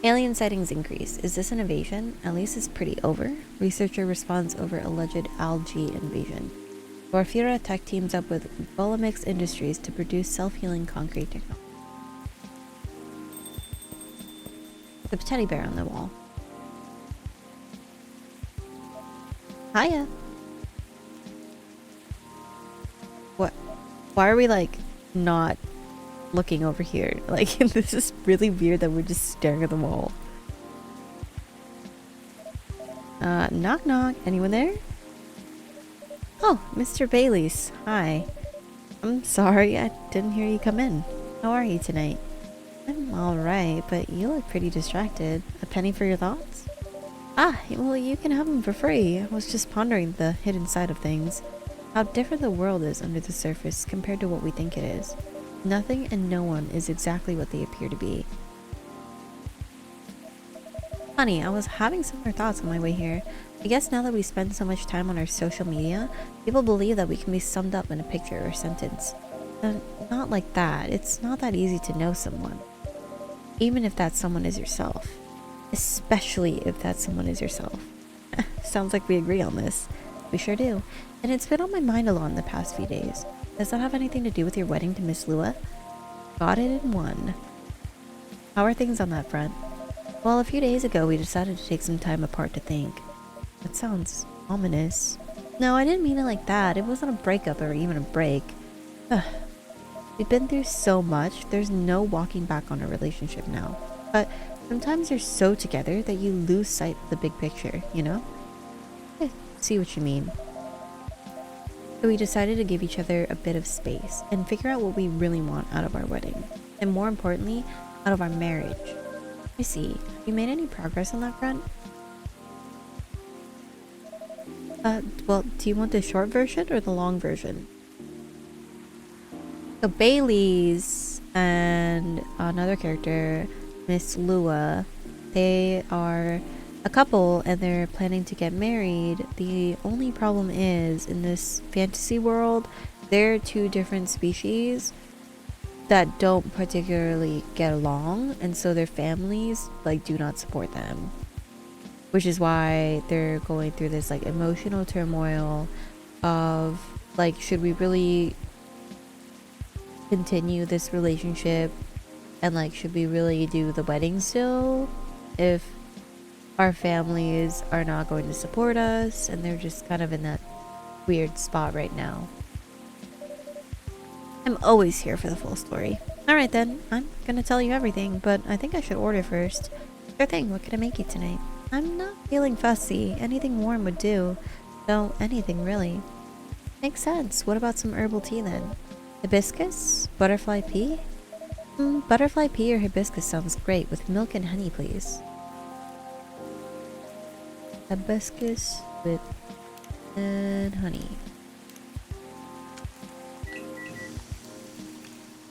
Alien sightings increase. Is this an invasion? At least it's pretty over. Researcher responds over alleged algae invasion. Orfira tech teams up with Bolamix Industries to produce self-healing concrete technology. The teddy bear on the wall. Hiya. What? Why are we like not looking over here? Like this is really weird that we're just staring at the wall. Knock knock. Anyone there? Oh, Mr. Bailey's. Hi. I'm sorry, I didn't hear you come in. How are you tonight? I'm alright, but you look pretty distracted. A penny for your thoughts? Ah, well, you can have them for free. I was just pondering the hidden side of things. How different the world is under the surface compared to what we think it is. Nothing and no one is exactly what they appear to be. Honey, I was having similar thoughts on my way here. I guess now that we spend so much time on our social media, people believe that we can be summed up in a picture or sentence. Not like that. It's not that easy to know someone. Even if that someone is yourself. Especially if that someone is yourself. Sounds like we agree on this. We sure do. And it's been on my mind a lot in the past few days. Does that have anything to do with your wedding to Miss Lua? Got it in one. How are things on that front? Well, a few days ago we decided to take some time apart to think. That sounds ominous. No, I didn't mean it like that. It wasn't a breakup or even a break. We've been through so much, there's no walking back on a relationship now. But sometimes you're so together that you lose sight of the big picture, you know? I see what you mean. So we decided to give each other a bit of space and figure out what we really want out of our wedding. And more importantly, out of our marriage. I see. Have you made any progress on that front? Well, do you want the short version or the long version? So Bailey's and another character, Miss Lua, they are a couple and they're planning to get married. The only problem is, in this fantasy world, they're two different species that don't particularly get along, and so their families like do not support them, which is why they're going through this like emotional turmoil of like, should we really continue this relationship, and like, should we really do the wedding still if our families are not going to support us? And they're just kind of in that weird spot right now. I'm always here for the full story. Alright then, I'm gonna tell you everything, but I think I should order first. Sure thing, what can I make you tonight? I'm not feeling fussy. Anything warm would do. So, anything really. Makes sense. What about some herbal tea then? Hibiscus? Butterfly pea? Butterfly pea or hibiscus sounds great, with milk and honey please. Hibiscus with and honey.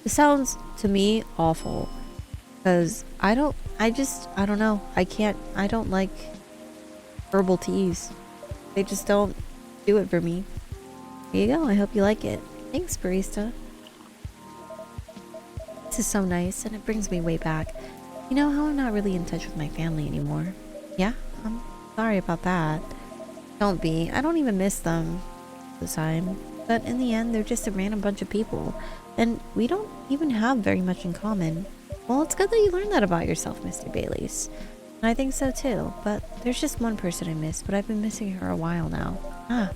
It sounds to me awful, because I don't know. I don't like herbal teas. They just don't do it for me. Here you go. I hope you like it. Thanks, barista. This is so nice, and it brings me way back. You know how I'm not really in touch with my family anymore? Yeah? I'm sorry about that. Don't be. I don't even miss them all the time. But in the end, they're just a random bunch of people. And we don't even have very much in common. Well, it's good that you learned that about yourself, Mr. Bailey's. And I think so too. But there's just one person I miss, but I've been missing her a while now. Ah,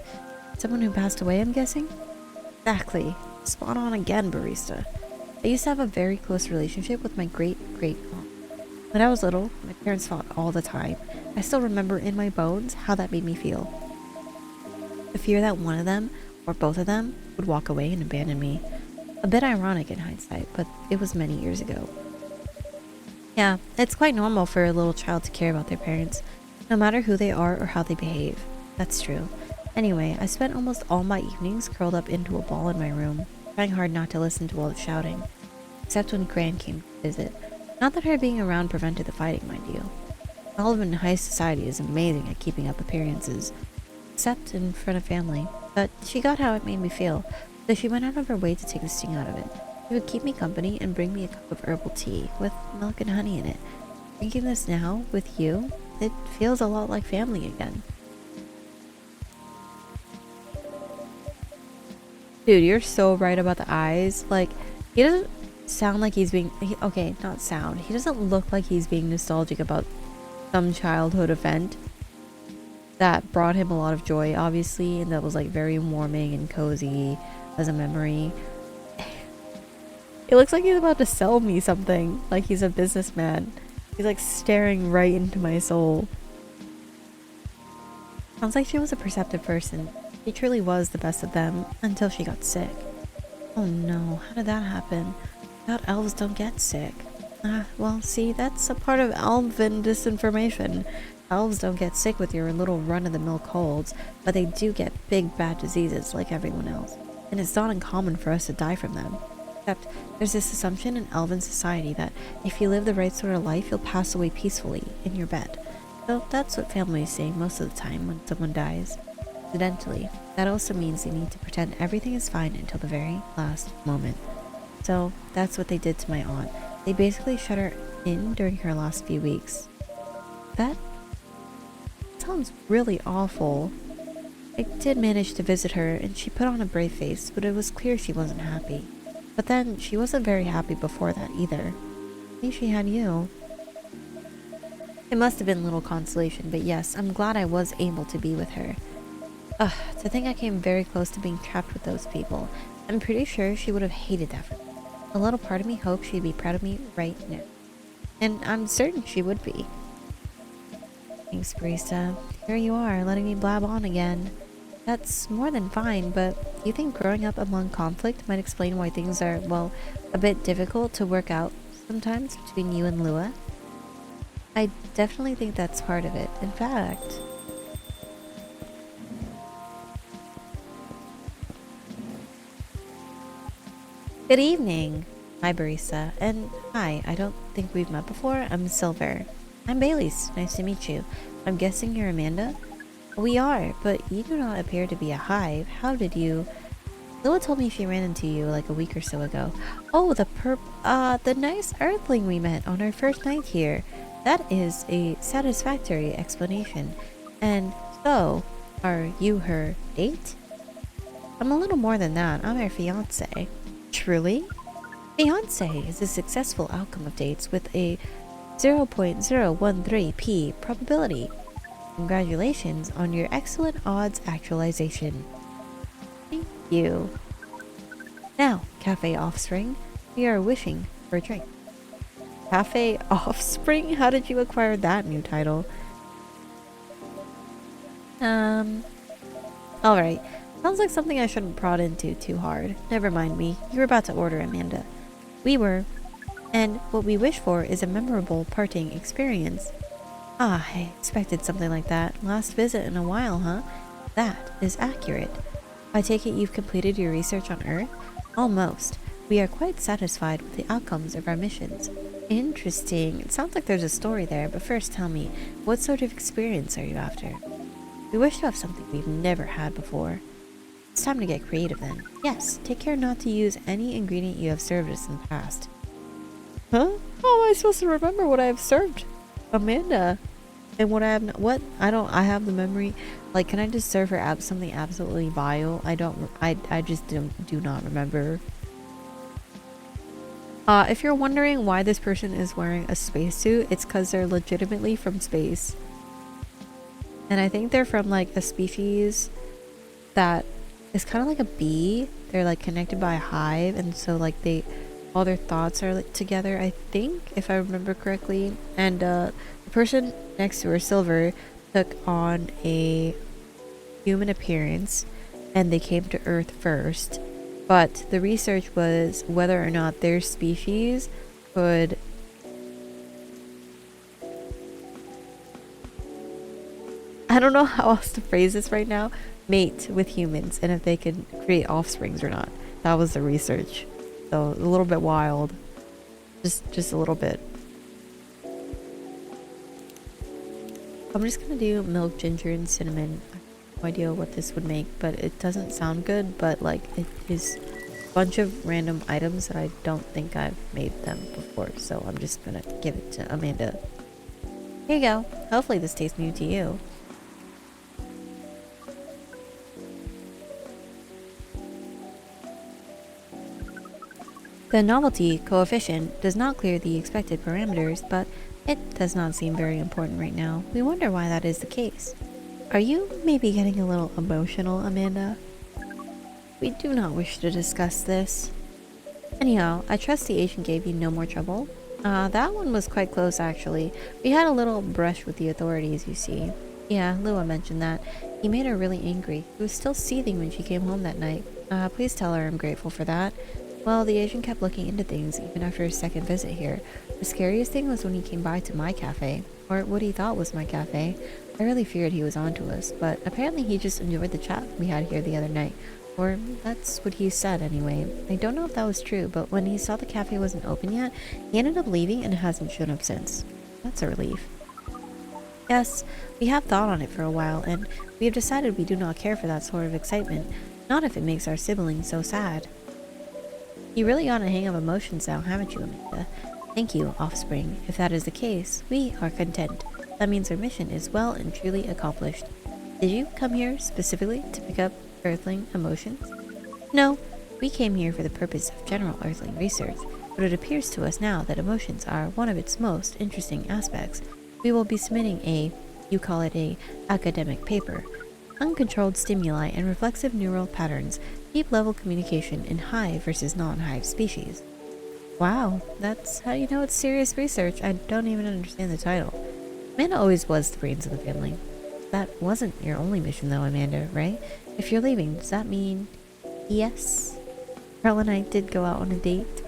someone who passed away, I'm guessing? Exactly. Spot on again, barista. I used to have a very close relationship with my great-great-aunt. When I was little, my parents fought all the time. I still remember in my bones how that made me feel. The fear that one of them, or both of them, would walk away and abandon me. A bit ironic in hindsight, but it was many years ago. Yeah, it's quite normal for a little child to care about their parents, no matter who they are or how they behave. That's true. Anyway, I spent almost all my evenings curled up into a ball in my room, trying hard not to listen to all the shouting. Except when Gran came to visit. Not that her being around prevented the fighting, mind you. Olive in high society is amazing at keeping up appearances, except in front of family. But she got how it made me feel, so she went out of her way to take the sting out of it. She would keep me company and bring me a cup of herbal tea with milk and honey in it. Drinking this now with you, it feels a lot like family again. Dude, you're so right about the eyes. Like, he doesn't sound like he's being... okay, not sound. He doesn't look like he's being nostalgic about some childhood event that brought him a lot of joy, obviously, and that was, like, very warming and cozy as a memory. It looks like he's about to sell me something. Like he's a businessman. He's, like, staring right into my soul. Sounds like she was a perceptive person. She truly was the best of them until she got sick. Oh no, how did that happen? I thought elves don't get sick. Well, see, that's a part of elven disinformation. Elves don't get sick with your little run-of-the-mill colds, but they do get big bad diseases like everyone else. And it's not uncommon for us to die from them. Except there's this assumption in elven society that if you live the right sort of life, you'll pass away peacefully in your bed. So that's what families say most of the time when someone dies. Incidentally, that also means they need to pretend everything is fine until the very last moment. So that's what they did to my aunt. They basically shut her in during her last few weeks. That sounds really awful. I did manage to visit her and she put on a brave face, but it was clear she wasn't happy. But then she wasn't very happy before that either. I think she had you. It must have been little consolation, but yes, I'm glad I was able to be with her. Ugh, to think I came very close to being trapped with those people. I'm pretty sure she would have hated that for me. A little part of me hoped she'd be proud of me right now. And I'm certain she would be. Thanks, barista. Here you are, letting me blab on again. That's more than fine, but do you think growing up among conflict might explain why things are, well, a bit difficult to work out sometimes between you and Lua? I definitely think that's part of it. In fact... Good evening! Hi, barista. And hi, I don't think we've met before. I'm Silver. I'm Bailey's. Nice to meet you. I'm guessing you're Amanda? We are, but you do not appear to be a hive. How did you... Lua told me she ran into you like a week or so ago. Oh, the nice earthling we met on our first night here. That is a satisfactory explanation. And so, are you her date? I'm a little more than that. I'm her fiancé. Truly? Fiancé is a successful outcome of dates with a 0.013p probability. Congratulations on your excellent odds actualization. Thank you. Now, Cafe Offspring, we are wishing for a drink. Cafe Offspring? How did you acquire that new title? Alright. Sounds like something I shouldn't prod into too hard. Never mind me. You were about to order, Amanda. We were. And what we wish for is a memorable parting experience. Ah, I expected something like that. Last visit in a while, huh? That is accurate. I take it you've completed your research on Earth? Almost. We are quite satisfied with the outcomes of our missions. Interesting. It sounds like there's a story there, but first tell me, what sort of experience are you after? We wish to have something we've never had before. It's time to get creative then. Yes, take care not to use any ingredient you have served us in the past. Huh? How am I supposed to remember what I have served Amanda? And what I have what? I have the memory. Like, can I just serve her something absolutely vile? I just do not remember. If you're wondering why this person is wearing a spacesuit, it's because they're legitimately from space. And I think they're from, like, a species that is kind of like a bee. They're, like, connected by a hive, and so, like, all their thoughts are, like, together, I think, if I remember correctly. And the person next to her, Silver, took on a human appearance, and they came to Earth first. But the research was whether or not their species could I don't know how else to phrase this right now, mate with humans, and if they could create offsprings or not. That was the research. So a little bit wild. Just a little bit. I'm just gonna do milk, ginger, and cinnamon. I have no idea what this would make, but it doesn't sound good, but like it is a bunch of random items that I don't think I've made them before, so I'm just gonna give it to Amanda. Here you go. Hopefully this tastes new to you. The novelty coefficient does not clear the expected parameters, but it does not seem very important right now. We wonder why that is the case. Are you maybe getting a little emotional, Amanda? We do not wish to discuss this. Anyhow, I trust the agent gave you no more trouble. That one was quite close actually. We had a little brush with the authorities, you see. Yeah, Lua mentioned that. He made her really angry. He was still seething when she came home that night. Please tell her I'm grateful for that. Well, the agent kept looking into things even after his second visit here. The scariest thing was when he came by to my cafe, or what he thought was my cafe. I really feared he was onto us, but apparently he just enjoyed the chat we had here the other night. Or that's what he said anyway. I don't know if that was true, but when he saw the cafe wasn't open yet, he ended up leaving and hasn't shown up since. That's a relief. Yes, we have thought on it for a while, and we have decided we do not care for that sort of excitement, not if it makes our siblings so sad. You really got a hang of emotions now, haven't you, Amanda? Thank you, offspring. If that is the case, we are content. That means our mission is well and truly accomplished. Did you come here specifically to pick up Earthling emotions? No, we came here for the purpose of general Earthling research, but it appears to us now that emotions are one of its most interesting aspects. We will be submitting you call it a academic paper. Uncontrolled stimuli and reflexive neural patterns, deep level communication in hive versus non-hive species. Wow, that's how you know it's serious research. I don't even understand the title. Amanda always was the brains of the family. That wasn't your only mission though, Amanda, right? If you're leaving, does that mean yes? Pearl and I did go out on a date.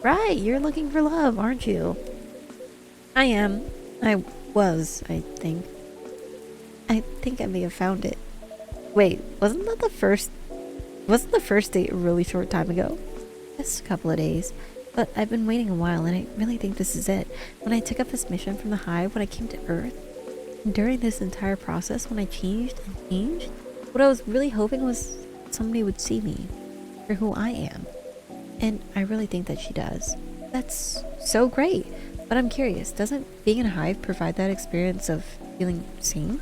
Right, you're looking for love, aren't you? I am. I was, I think. I think I may have found it. Wait, wasn't the first date a really short time ago? Just a couple of days. But I've been waiting a while and I really think this is it. When I took up this mission from the hive, when I came to Earth, and during this entire process, when I changed and changed, what I was really hoping was somebody would see me for who I am. And I really think that she does. That's so great. But I'm curious, doesn't being in a hive provide that experience of feeling seen?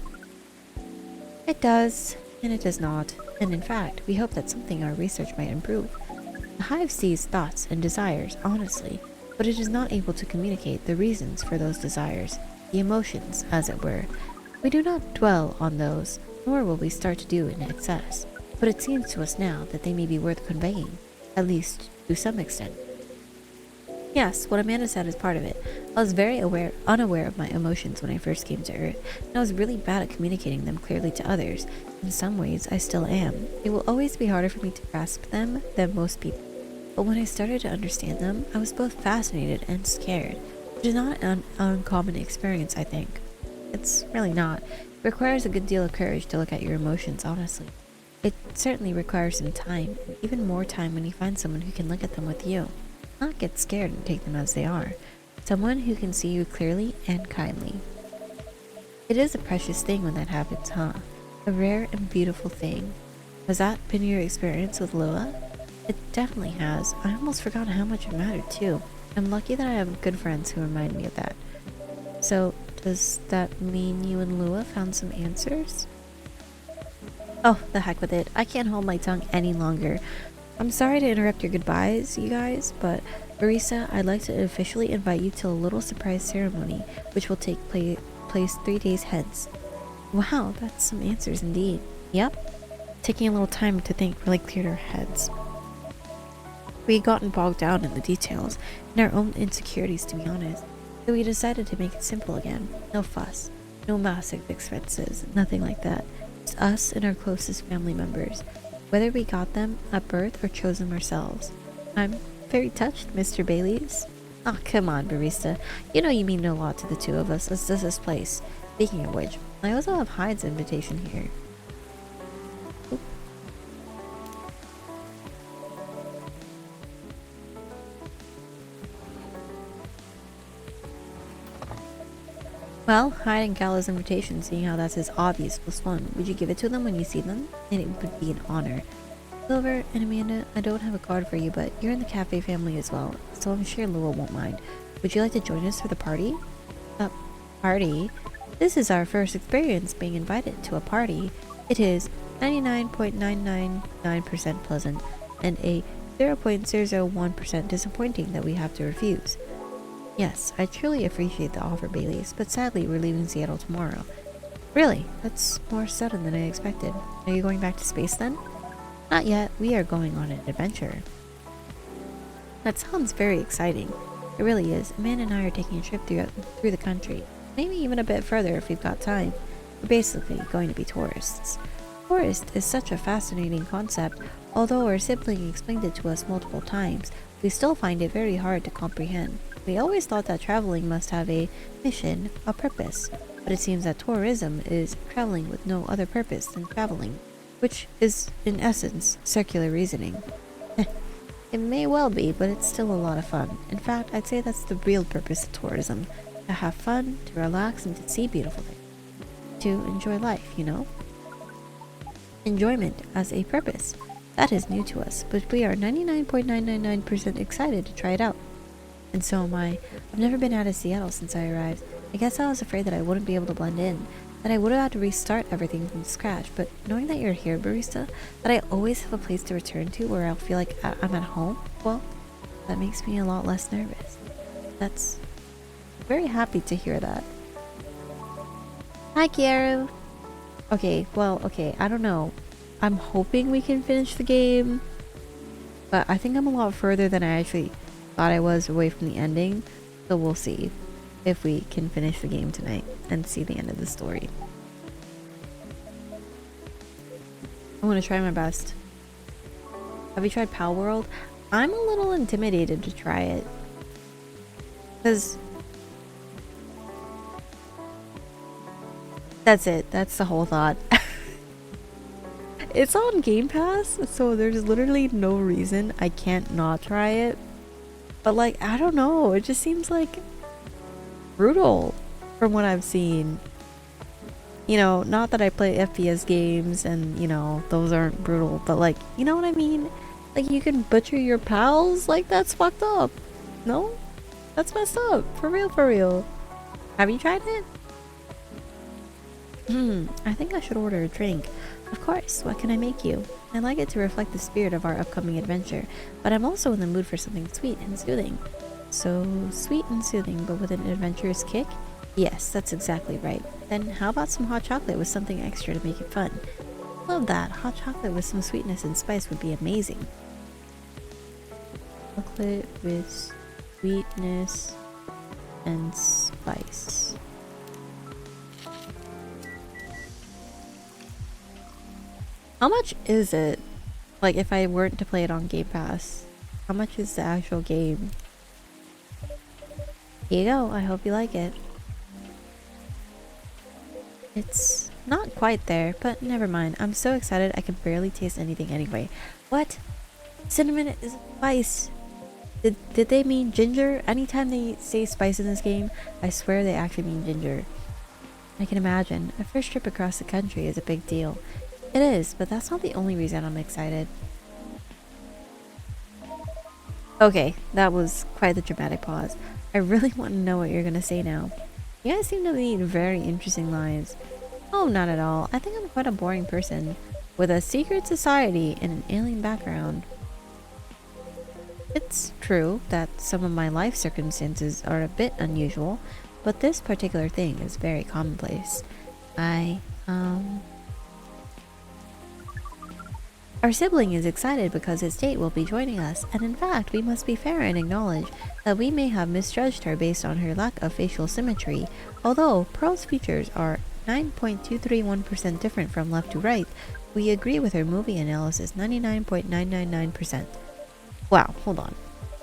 It does, and it does not. And in fact, we hope that's something our research might improve. The hive sees thoughts and desires honestly, but it is not able to communicate the reasons for those desires, the emotions, as it were. We do not dwell on those, nor will we start to do in excess, but it seems to us now that they may be worth conveying, at least to some extent. Yes, what Amanda said is part of it. I was very unaware of my emotions when I first came to Earth, and I was really bad at communicating them clearly to others. In some ways, I still am. It will always be harder for me to grasp them than most people. But when I started to understand them, I was both fascinated and scared, which is not an uncommon experience, I think. It's really not. It requires a good deal of courage to look at your emotions honestly. It certainly requires some time, and even more time when you find someone who can look at them with you. Not get scared and take them as they are. Someone who can see you clearly and kindly. It is a precious thing when that happens, huh? A rare and beautiful thing. Has that been your experience with Lua? It definitely has. I almost forgot how much it mattered too. I'm lucky that I have good friends who remind me of that. So, does that mean you and Lua found some answers? Oh, the heck with it. I can't hold my tongue any longer. I'm sorry to interrupt your goodbyes, you guys, but Barista, I'd like to officially invite you to a little surprise ceremony, which will take place 3 days hence. Wow, that's some answers indeed. Yep. Taking a little time to think really cleared our heads. We had gotten bogged down in the details and our own insecurities, to be honest, so we decided to make it simple again. No fuss, no massive expenses, nothing like that. Just us and our closest family members. Whether we got them at birth or chose them ourselves. I'm very touched, Mr. Baileys. Oh, come on, Barista. You know you mean a lot to the two of us, as does this place. Speaking of which, I also have Hyde's invitation here. Oop. Well, Hyde and Gala's invitation, seeing how that's his obvious +1. Would you give it to them when you see them? And it would be an honor. Silver and Amanda, I don't have a card for you, but you're in the cafe family as well, so I'm sure Lua won't mind. Would you like to join us for the party? Party? This is our first experience being invited to a party. It is 99.999% pleasant and a 0.001% disappointing that we have to refuse. Yes, I truly appreciate the offer, Baileys, but sadly we're leaving Seattle tomorrow. Really? That's more sudden than I expected. Are you going back to space then? Not yet. We are going on an adventure. That sounds very exciting. It really is. Amanda and I are taking a trip through the country. Maybe even a bit further if we've got time. We're basically going to be tourists. Tourist is such a fascinating concept. Although our sibling explained it to us multiple times, we still find it very hard to comprehend. We always thought that traveling must have a mission, a purpose. But it seems that tourism is traveling with no other purpose than traveling, which is, in essence, circular reasoning. It may well be, but it's still a lot of fun. In fact, I'd say that's the real purpose of tourism. To have fun, to relax, and to see beautiful things. To enjoy life, you know? Enjoyment as a purpose. That is new to us, but we are 99.999% excited to try it out. And so am I. I've never been out of Seattle since I arrived. I guess I was afraid that I wouldn't be able to blend in, that I would have had to restart everything from scratch, but knowing that you're here, barista, that I always have a place to return to where I'll feel like I'm at home, well, that makes me a lot less nervous. That's very happy to hear that. Hi, Kiaru. Okay, I don't know. I'm hoping we can finish the game, but I think I'm a lot further than I actually thought I was away from the ending, so we'll see if we can finish the game tonight and see the end of the story. I'm gonna try my best. Have you tried Pal World? I'm a little intimidated to try it, because that's it. That's the whole thought. It's on Game Pass, so there's literally no reason I can't not try it. But like, I don't know, it just seems like brutal from what I've seen. You know, not that I play FPS games and, you know, those aren't brutal, but like, you know what I mean? Like, you can butcher your pals? Like, that's fucked up. No? That's messed up. For real, for real. Have you tried it? I think I should order a drink. Of course, what can I make you? I like it to reflect the spirit of our upcoming adventure, but I'm also in the mood for something sweet and soothing. So, sweet and soothing, but with an adventurous kick? Yes, that's exactly right. Then how about some hot chocolate with something extra to make it fun? Love that. Hot chocolate with some sweetness and spice would be amazing. Chocolate with sweetness and spice. How much is it? Like, if I weren't to play it on Game Pass, how much is the actual game? Here you go. I hope you like it. It's not quite there, but never mind. I'm so excited I can barely taste anything anyway. What? Cinnamon is spice. Did they mean ginger? Anytime they say spice in this game, I swear they actually mean ginger. I can imagine. A first trip across the country is a big deal. It is, but that's not the only reason I'm excited. Okay, that was quite the dramatic pause. I really want to know what you're gonna say now. You guys seem to lead very interesting lives. Oh, not at all. I think I'm quite a boring person with a secret society and an alien background. It's true that some of my life circumstances are a bit unusual, but this particular thing is very commonplace. Our sibling is excited because his date will be joining us, and in fact, we must be fair and acknowledge that we may have misjudged her based on her lack of facial symmetry. Although Pearl's features are 9.231% different from left to right, we agree with her movie analysis 99.999%. Wow, hold on.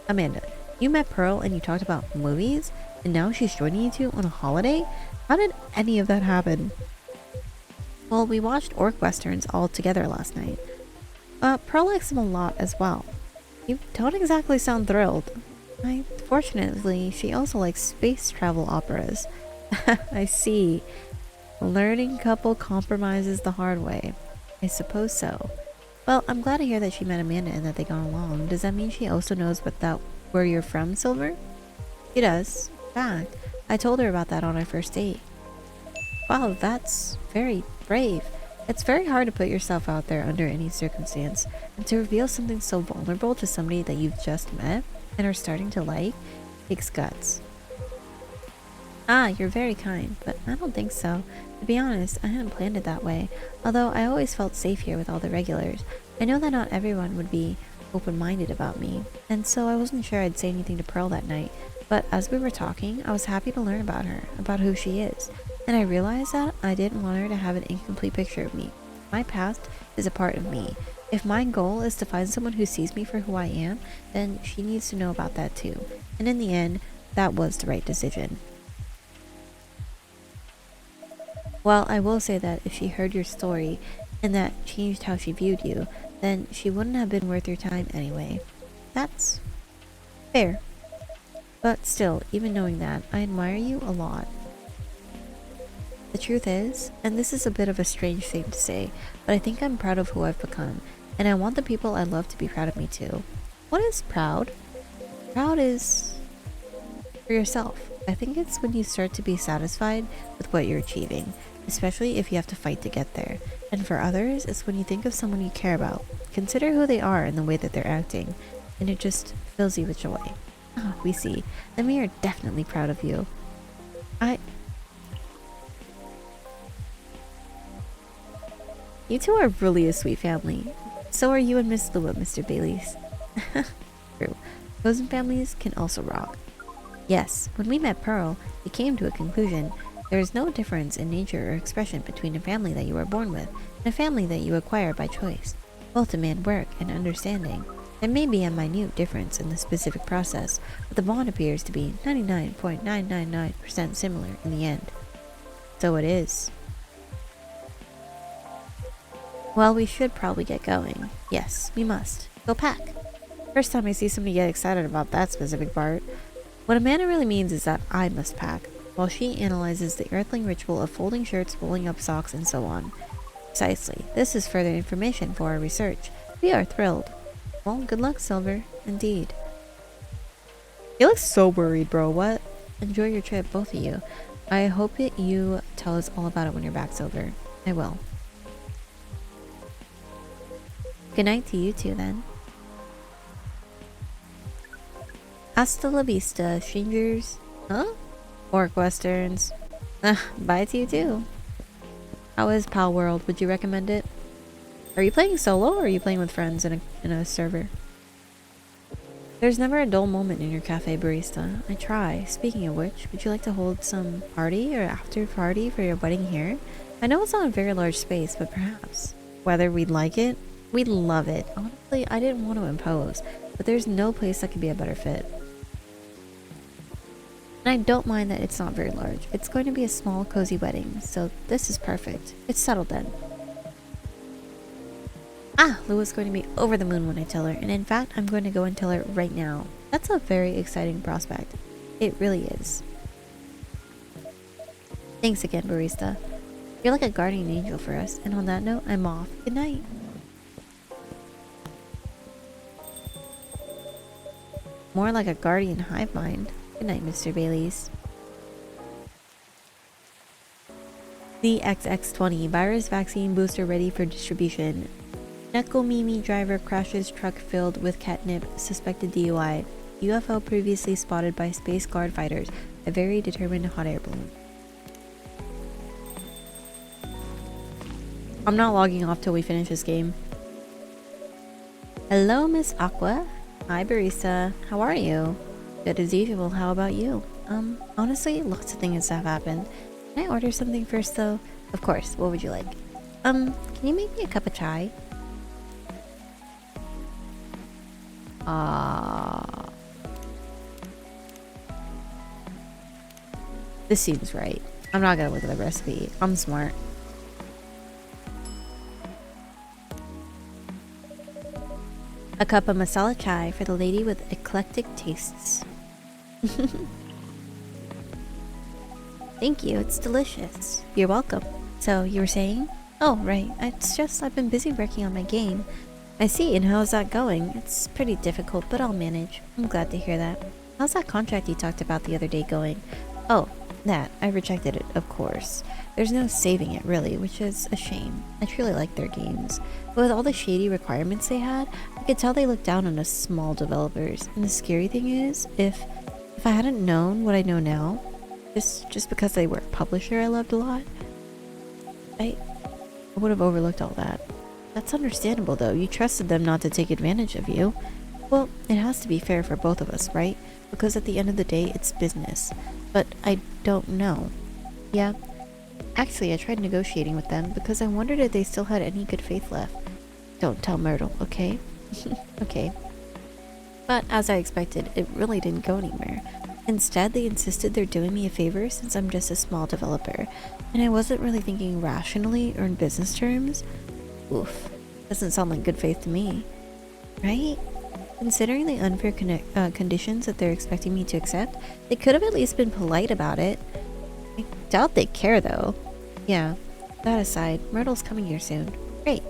Amanda, you met Pearl and you talked about movies, and now she's joining you two on a holiday? How did any of that happen? Well, we watched orc westerns all together last night. Pearl likes them a lot as well. You don't exactly sound thrilled. Fortunately, she also likes space travel operas. I see. Learning couple compromises the hard way. I suppose so. Well, I'm glad to hear that she met Amanda and that they got along. Does that mean she also knows where you're from, Silver? She does. In fact, I told her about that on our first date. Wow, that's very brave. It's very hard to put yourself out there under any circumstance, and to reveal something so vulnerable to somebody that you've just met and are starting to like takes guts. Ah, you're very kind, but I don't think so. To be honest, I hadn't planned it that way, although I always felt safe here with all the regulars. I know that not everyone would be open-minded about me, and so I wasn't sure I'd say anything to Pearl that night, but as we were talking, I was happy to learn about her, about who she is, and I realized that I didn't want her to have an incomplete picture of me. My past is a part of me. If my goal is to find someone who sees me for who I am, then she needs to know about that too, and in the end, that was the right decision. Well, I will say that if she heard your story and that changed how she viewed you, then she wouldn't have been worth your time anyway. That's fair. But still, even knowing that, I admire you a lot. The truth is, and this is a bit of a strange thing to say, but I think I'm proud of who I've become, and I want the people I love to be proud of me too. What is proud? Proud is for yourself. I think it's when you start to be satisfied with what you're achieving, especially if you have to fight to get there. And for others, it's when you think of someone you care about, consider who they are and the way that they're acting, and it just fills you with joy. Ah, we see. Then we are definitely proud of you. You two are really a sweet family. So are you and Miss Lua, Mr. Baileys. True. Chosen families can also rock. Yes, when we met Pearl, we came to a conclusion. There is no difference in nature or expression between a family that you are born with and a family that you acquire by choice. Both demand work and understanding. There may be a minute difference in the specific process, but the bond appears to be 99.999% similar in the end. So it is. Well, we should probably get going. Yes, we must. Go pack. First time I see somebody get excited about that specific part. What Amanda really means is that I must pack, while she analyzes the earthling ritual of folding shirts, rolling up socks, and so on. Precisely. This is further information for our research. We are thrilled. Well, good luck, Silver. Indeed. You look so worried, bro. What? Enjoy your trip, both of you. I hope that you tell us all about it when you're back, Silver. I will. Good night to you two, then. Hasta la vista, strangers. Huh? Orc westerns. Bye to you too. How is Pal World? Would you recommend it? Are you playing solo or are you playing with friends in a server? There's never a dull moment in your cafe, barista. I try. Speaking of which, would you like to hold some party or after party for your wedding here? I know it's not a very large space, but perhaps. Whether we'd like it? We'd love it. Honestly, I didn't want to impose, but there's no place that could be a better fit. And I don't mind that it's not very large. It's going to be a small, cozy wedding, so this is perfect. It's settled then. Ah, Lua's going to be over the moon when I tell her, and in fact, I'm going to go and tell her right now. That's a very exciting prospect. It really is. Thanks again, barista. You're like a guardian angel for us, and on that note, I'm off. Good night. More like a guardian hive mind. Good night, Mr. Baileys. The XX20 virus vaccine booster ready for distribution. Nekomimi driver crashes truck filled with catnip, suspected DUI. UFO previously spotted by Space Guard fighters. A very determined hot air balloon. I'm not logging off till we finish this game. Hello, Miss Aqua. Hi, barista. How are you? Good as usual. How about you? Honestly, lots of things have happened. Can I order something first, though? Of course. What would you like? Can you make me a cup of chai? This seems right. I'm not gonna look at the recipe. I'm smart. A cup of masala chai for the lady with eclectic tastes. Thank you, it's delicious. You're welcome. So, you were saying? Oh, right. It's just I've been busy working on my game. I see, and how's that going? It's pretty difficult, but I'll manage. I'm glad to hear that. How's that contract you talked about the other day going? Oh, That, I rejected it, of course. There's no saving it, really, which is a shame. I truly like their games. But with all the shady requirements they had, I could tell they looked down on us small developers. And the scary thing is, if I hadn't known what I know now, just because they were a publisher I loved a lot, I would have overlooked all that. That's understandable, though. You trusted them not to take advantage of you. Well, it has to be fair for both of us, right? Because at the end of the day, it's business. But I don't know. Yeah. Actually, I tried negotiating with them because I wondered if they still had any good faith left. Don't tell Myrtle, okay? Okay. But as I expected, it really didn't go anywhere. Instead, they insisted they're doing me a favor since I'm just a small developer. And I wasn't really thinking rationally or in business terms. Oof. Doesn't sound like good faith to me. Right? Considering the unfair conditions that they're expecting me to accept, they could have at least been polite about it. I doubt they care, though. Yeah, that aside, Myrtle's coming here soon. Great.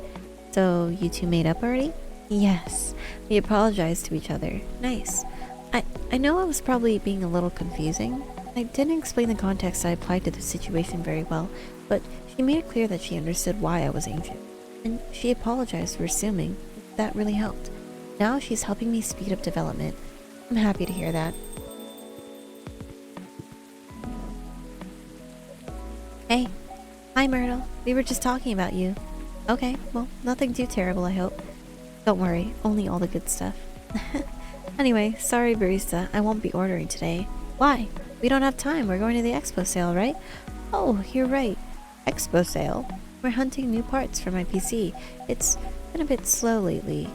So, you two made up already? Yes. We apologized to each other. Nice. I know I was probably being a little confusing. I didn't explain the context I applied to the situation very well, but she made it clear that she understood why I was anxious. And she apologized for assuming. That really helped. Now she's helping me speed up development. I'm happy to hear that. Hey. Hi, Myrtle. We were just talking about you. Okay, well, nothing too terrible, I hope. Don't worry, only all the good stuff. Anyway, sorry, barista. I won't be ordering today. Why? We don't have time. We're going to the expo sale, right? Oh, you're right. Expo sale? We're hunting new parts for my PC. It's been a bit slow lately.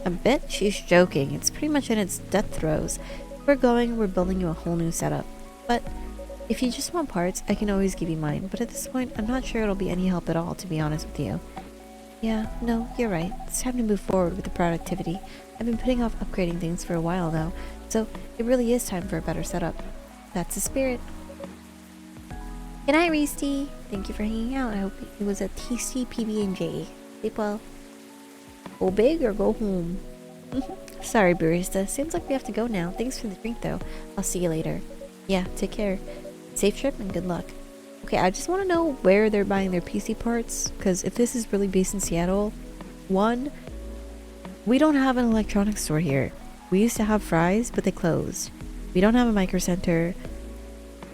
A bit? She's joking. It's pretty much in its death throes. We're building you a whole new setup. But if you just want parts, I can always give you mine. But at this point, I'm not sure it'll be any help at all, to be honest with you. Yeah, no, you're right. It's time to move forward with the productivity. I've been putting off upgrading things for a while now, so it really is time for a better setup. That's the spirit. Good night, Reesty. Thank you for hanging out. I hope it was a tasty PB&J. Sleep well. Go big or go home. Sorry, barista. Seems like we have to go now. Thanks for the drink, though. I'll see you later. Yeah, take care. Safe trip and good luck. Okay, I just want to know where they're buying their PC parts, because if this is really based in Seattle, one, we don't have an electronics store here. We used to have Fry's, but they closed. We don't have a micro center.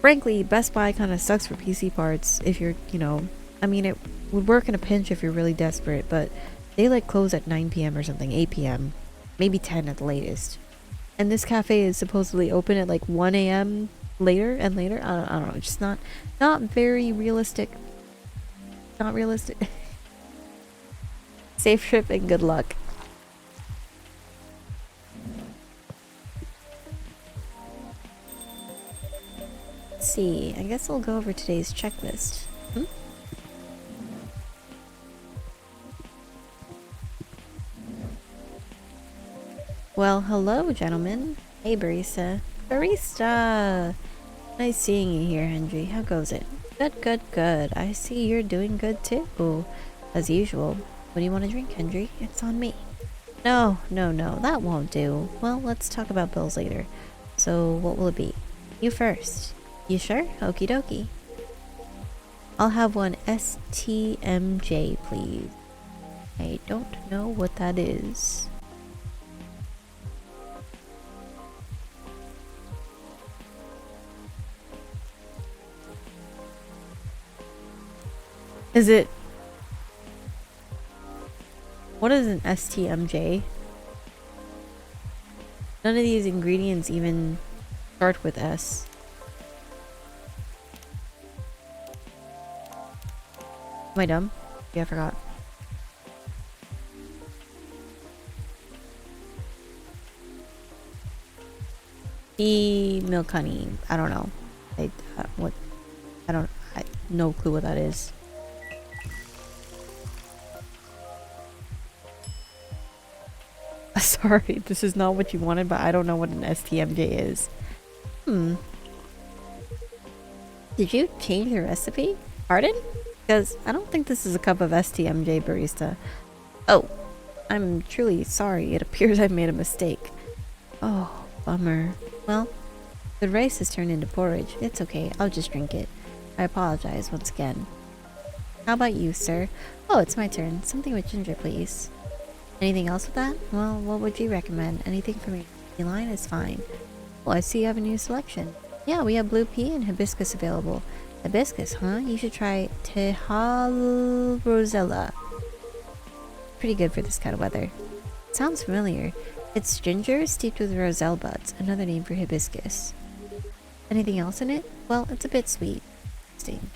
Frankly, Best Buy kind of sucks for PC parts if you're, I mean, it would work in a pinch if you're really desperate, but they like close at 9 p.m. or something, 8 p.m. Maybe 10 at the latest. And this cafe is supposedly open at like 1 a.m. later and later. I don't know. It's just not very realistic. Not realistic. Safe trip and good luck. Let's see. I guess I'll go over today's checklist. Well, hello, gentlemen. Hey, barista. Barista! Nice seeing you here, Henry. How goes it? Good, good, good. I see you're doing good, too. As usual. What do you want to drink, Henry? It's on me. No, that won't do. Well, let's talk about bills later. So, what will it be? You first. You sure? Okie dokie. I'll have one STMJ, please. I don't know what that is. Is it... What is an STMJ? None of these ingredients even start with S. Am I dumb? Yeah, I forgot. Milk honey. I don't know. No clue what that is. Sorry, this is not what you wanted, but I don't know what an STMJ is. Did you change the recipe? Pardon? Because I don't think this is a cup of STMJ, barista. Oh, I'm truly sorry. It appears I've made a mistake. Oh, bummer. Well, The rice has turned into porridge. It's okay, I'll just drink it. I apologize once again. How about you, sir? Oh, it's my turn. Something with ginger, please. Anything else with that? Well, what would you recommend? Anything from your tea line is fine. Well, I see you have a new selection. Yeah, we have blue pea and hibiscus available. Hibiscus, huh? You should try Tehal Rosella. Pretty good for this kind of weather. Sounds familiar. It's ginger steeped with roselle buds, another name for hibiscus. Anything else in it? Well, it's a bit sweet. Interesting.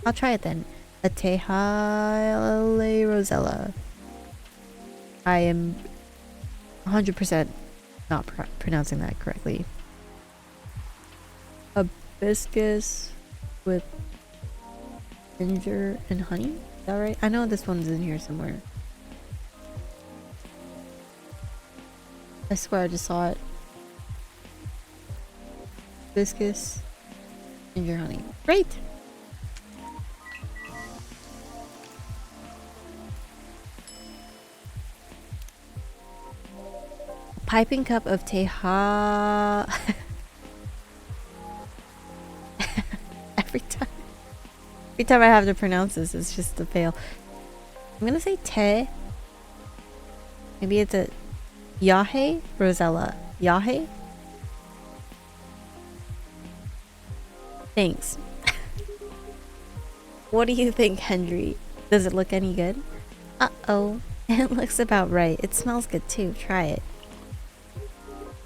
I'll try it then. A Tehale Rosella. I am 100% not pronouncing that correctly. Hibiscus with ginger and honey? Is that right? I know this one's in here somewhere. I swear I just saw it. Hibiscus, ginger, honey. Great! Piping cup of Teha. Every time I have to pronounce this, it's just a fail. I'm gonna say te. Maybe it's a Yahe Rosella. Yahe? Thanks. What do you think, Henry? Does it look any good? Uh-oh. It looks about right. It smells good too. Try it.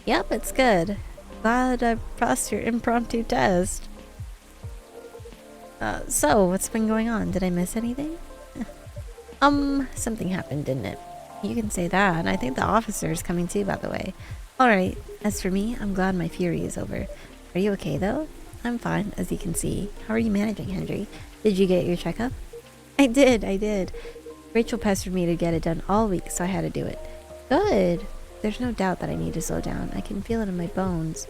Yep, it's good. Glad I passed your impromptu test. So, what's been going on? Did I miss anything? Something happened, didn't it? You can say that. I think the officer is coming too, by the way. Alright, as for me, I'm glad my fury is over. Are you okay, though? I'm fine, as you can see. How are you managing, Henry? Did you get your checkup? I did. Rachel pestered me to get it done all week, so I had to do it. Good. There's no doubt that I need to slow down. I can feel it in my bones.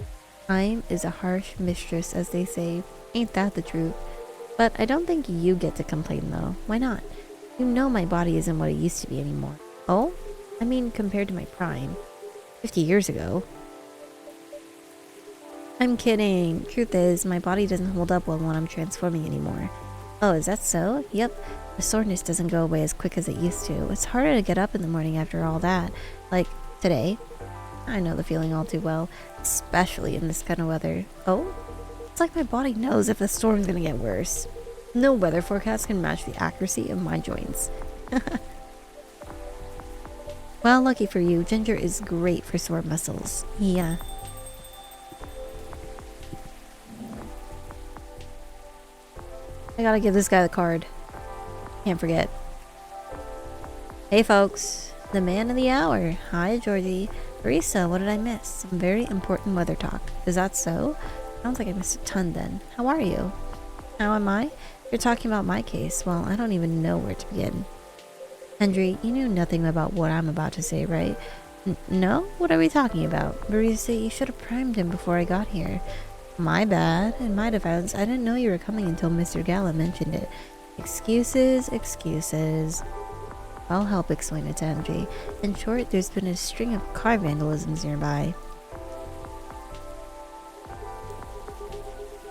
Time is a harsh mistress, as they say. Ain't that the truth? But I don't think you get to complain, though. Why not? You know my body isn't what it used to be anymore. Oh? I mean, compared to my prime. 50 years ago. I'm kidding. Truth is, my body doesn't hold up well when I'm transforming anymore. Oh, is that so? Yep. The soreness doesn't go away as quick as it used to. It's harder to get up in the morning after all that. Like, today. I know the feeling all too well, especially in this kind of weather. Oh? It's like my body knows if the storm's gonna get worse. No weather forecast can match the accuracy of my joints. Well, lucky for you, ginger is great for sore muscles. Yeah. I gotta give this guy the card. Can't forget. Hey folks, the man of the hour. Hi Georgie. Barista, what did I miss? Some very important weather talk. Is that so? Sounds like I missed a ton then. How are you? How am I? You're talking about my case. Well, I don't even know where to begin. Henry, you knew nothing about what I'm about to say, right? No? What are we talking about? Barista, you should have primed him before I got here. My bad. In my defense, I didn't know you were coming until Mr. Gala mentioned it. Excuses. I'll help explain it to Henry. In short, there's been a string of car vandalisms nearby.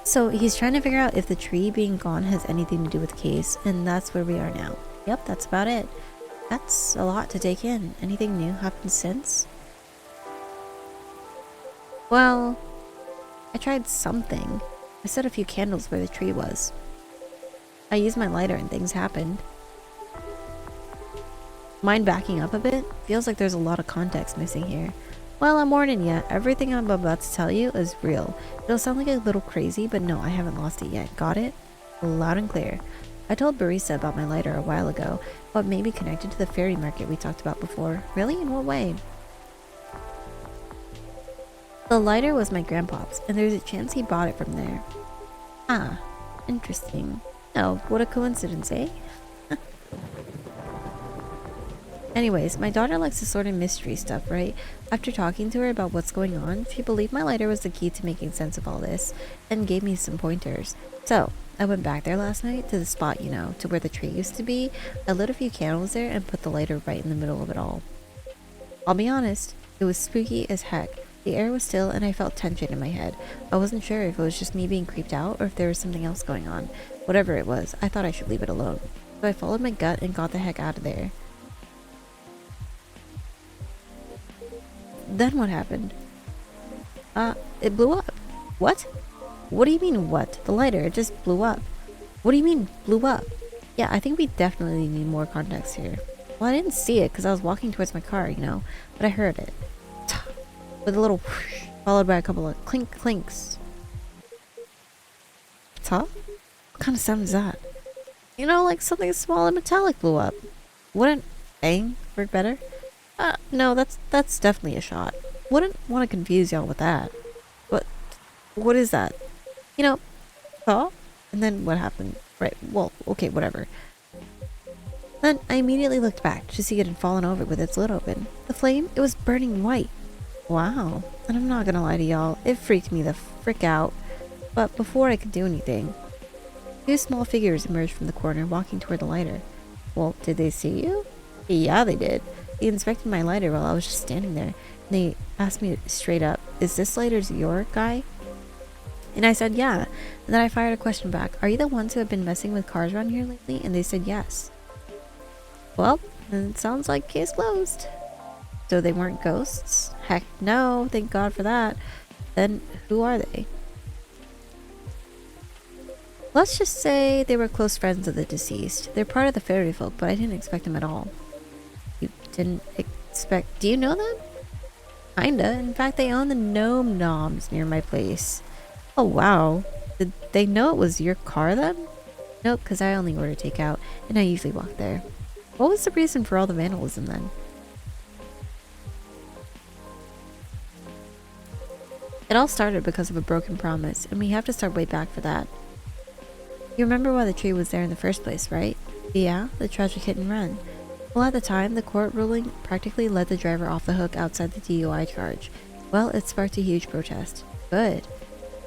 So he's trying to figure out if the tree being gone has anything to do with the case, and that's where we are now. Yep, that's about it. That's a lot to take in. Anything new happened since? Well, I tried something. I set a few candles where the tree was. I used my lighter and things happened. Mind backing up a bit? Feels like there's a lot of context missing here. Well, I'm warning you. Everything I'm about to tell you is real. It'll sound like a little crazy, but no, I haven't lost it yet. Got it? Loud and clear. I told Barista about my lighter a while ago, but maybe connected to the fairy market we talked about before. Really? In what way? The lighter was my grandpa's, and there's a chance he bought it from there. Ah, interesting. Oh, what a coincidence, eh? Anyways, my daughter likes to sort of mystery stuff, right? After talking to her about what's going on, she believed my lighter was the key to making sense of all this, and gave me some pointers. So, I went back there last night to the spot, you know, to where the tree used to be. I lit a few candles there and put the lighter right in the middle of it all. I'll be honest, it was spooky as heck. The air was still and I felt tension in my head. I wasn't sure if it was just me being creeped out or if there was something else going on. Whatever it was, I thought I should leave it alone. So I followed my gut and got the heck out of there. Then what happened? It blew up. What? What do you mean what? The lighter, it just blew up. What do you mean blew up? Yeah, I think we definitely need more context here. Well, I didn't see it because I was walking towards my car, you know, but I heard it. With a little whoosh, followed by a couple of clink clinks. What kind of sound is that? You know, like something small and metallic blew up. Wouldn't bang work better? No, that's definitely a shot. Wouldn't want to confuse y'all with that. What is that? You know, and then what happened? Right, well, okay, whatever. Then I immediately looked back to see it had fallen over with its lid open. The flame, it was burning white. Wow, and I'm not gonna lie to y'all, it freaked me the frick out. But before I could do anything, two small figures emerged from the corner walking toward the lighter. Well, did they see you? Yeah, they did. They inspected my lighter while I was just standing there. And they asked me straight up, is this lighter's your guy? And I said, yeah. And then I fired a question back. Are you the ones who have been messing with cars around here lately? And they said yes. Well, then it sounds like case closed. So they weren't ghosts? Heck no, thank God for that. Then who are they? Let's just say they were close friends of the deceased. They're part of the fairy folk, but I didn't expect them at all. You didn't expect... Do you know them? Kinda. In fact, they own the gnome noms near my place. Oh wow. Did they know it was your car then? Nope, because I only order takeout, and I usually walk there. What was the reason for all the vandalism then? It all started because of a broken promise, and we have to start way back for that. You remember why the tree was there in the first place, right? Yeah, the tragic hit and run. Well, at the time, the court ruling practically let the driver off the hook outside the DUI charge. Well, it sparked a huge protest. Good.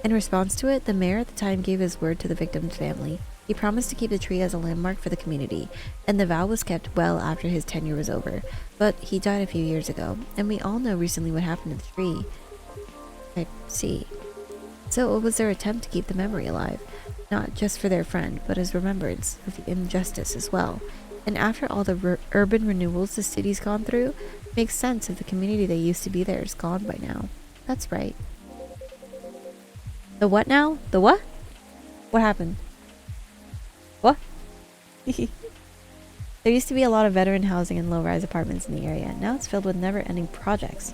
In response to it, the mayor at the time gave his word to the victim's family. He promised to keep the tree as a landmark for the community, and the vow was kept well after his tenure was over. But he died a few years ago, and we all know recently what happened to the tree. I see. So it was their attempt to keep the memory alive, not just for their friend, but as remembrance of the injustice as well. And after all the urban renewals the city's gone through, it makes sense if the community that used to be there is gone by now. That's right. The what now? The what? What happened? What? There used to be a lot of veteran housing and low-rise apartments in the area. Now it's filled with never-ending projects.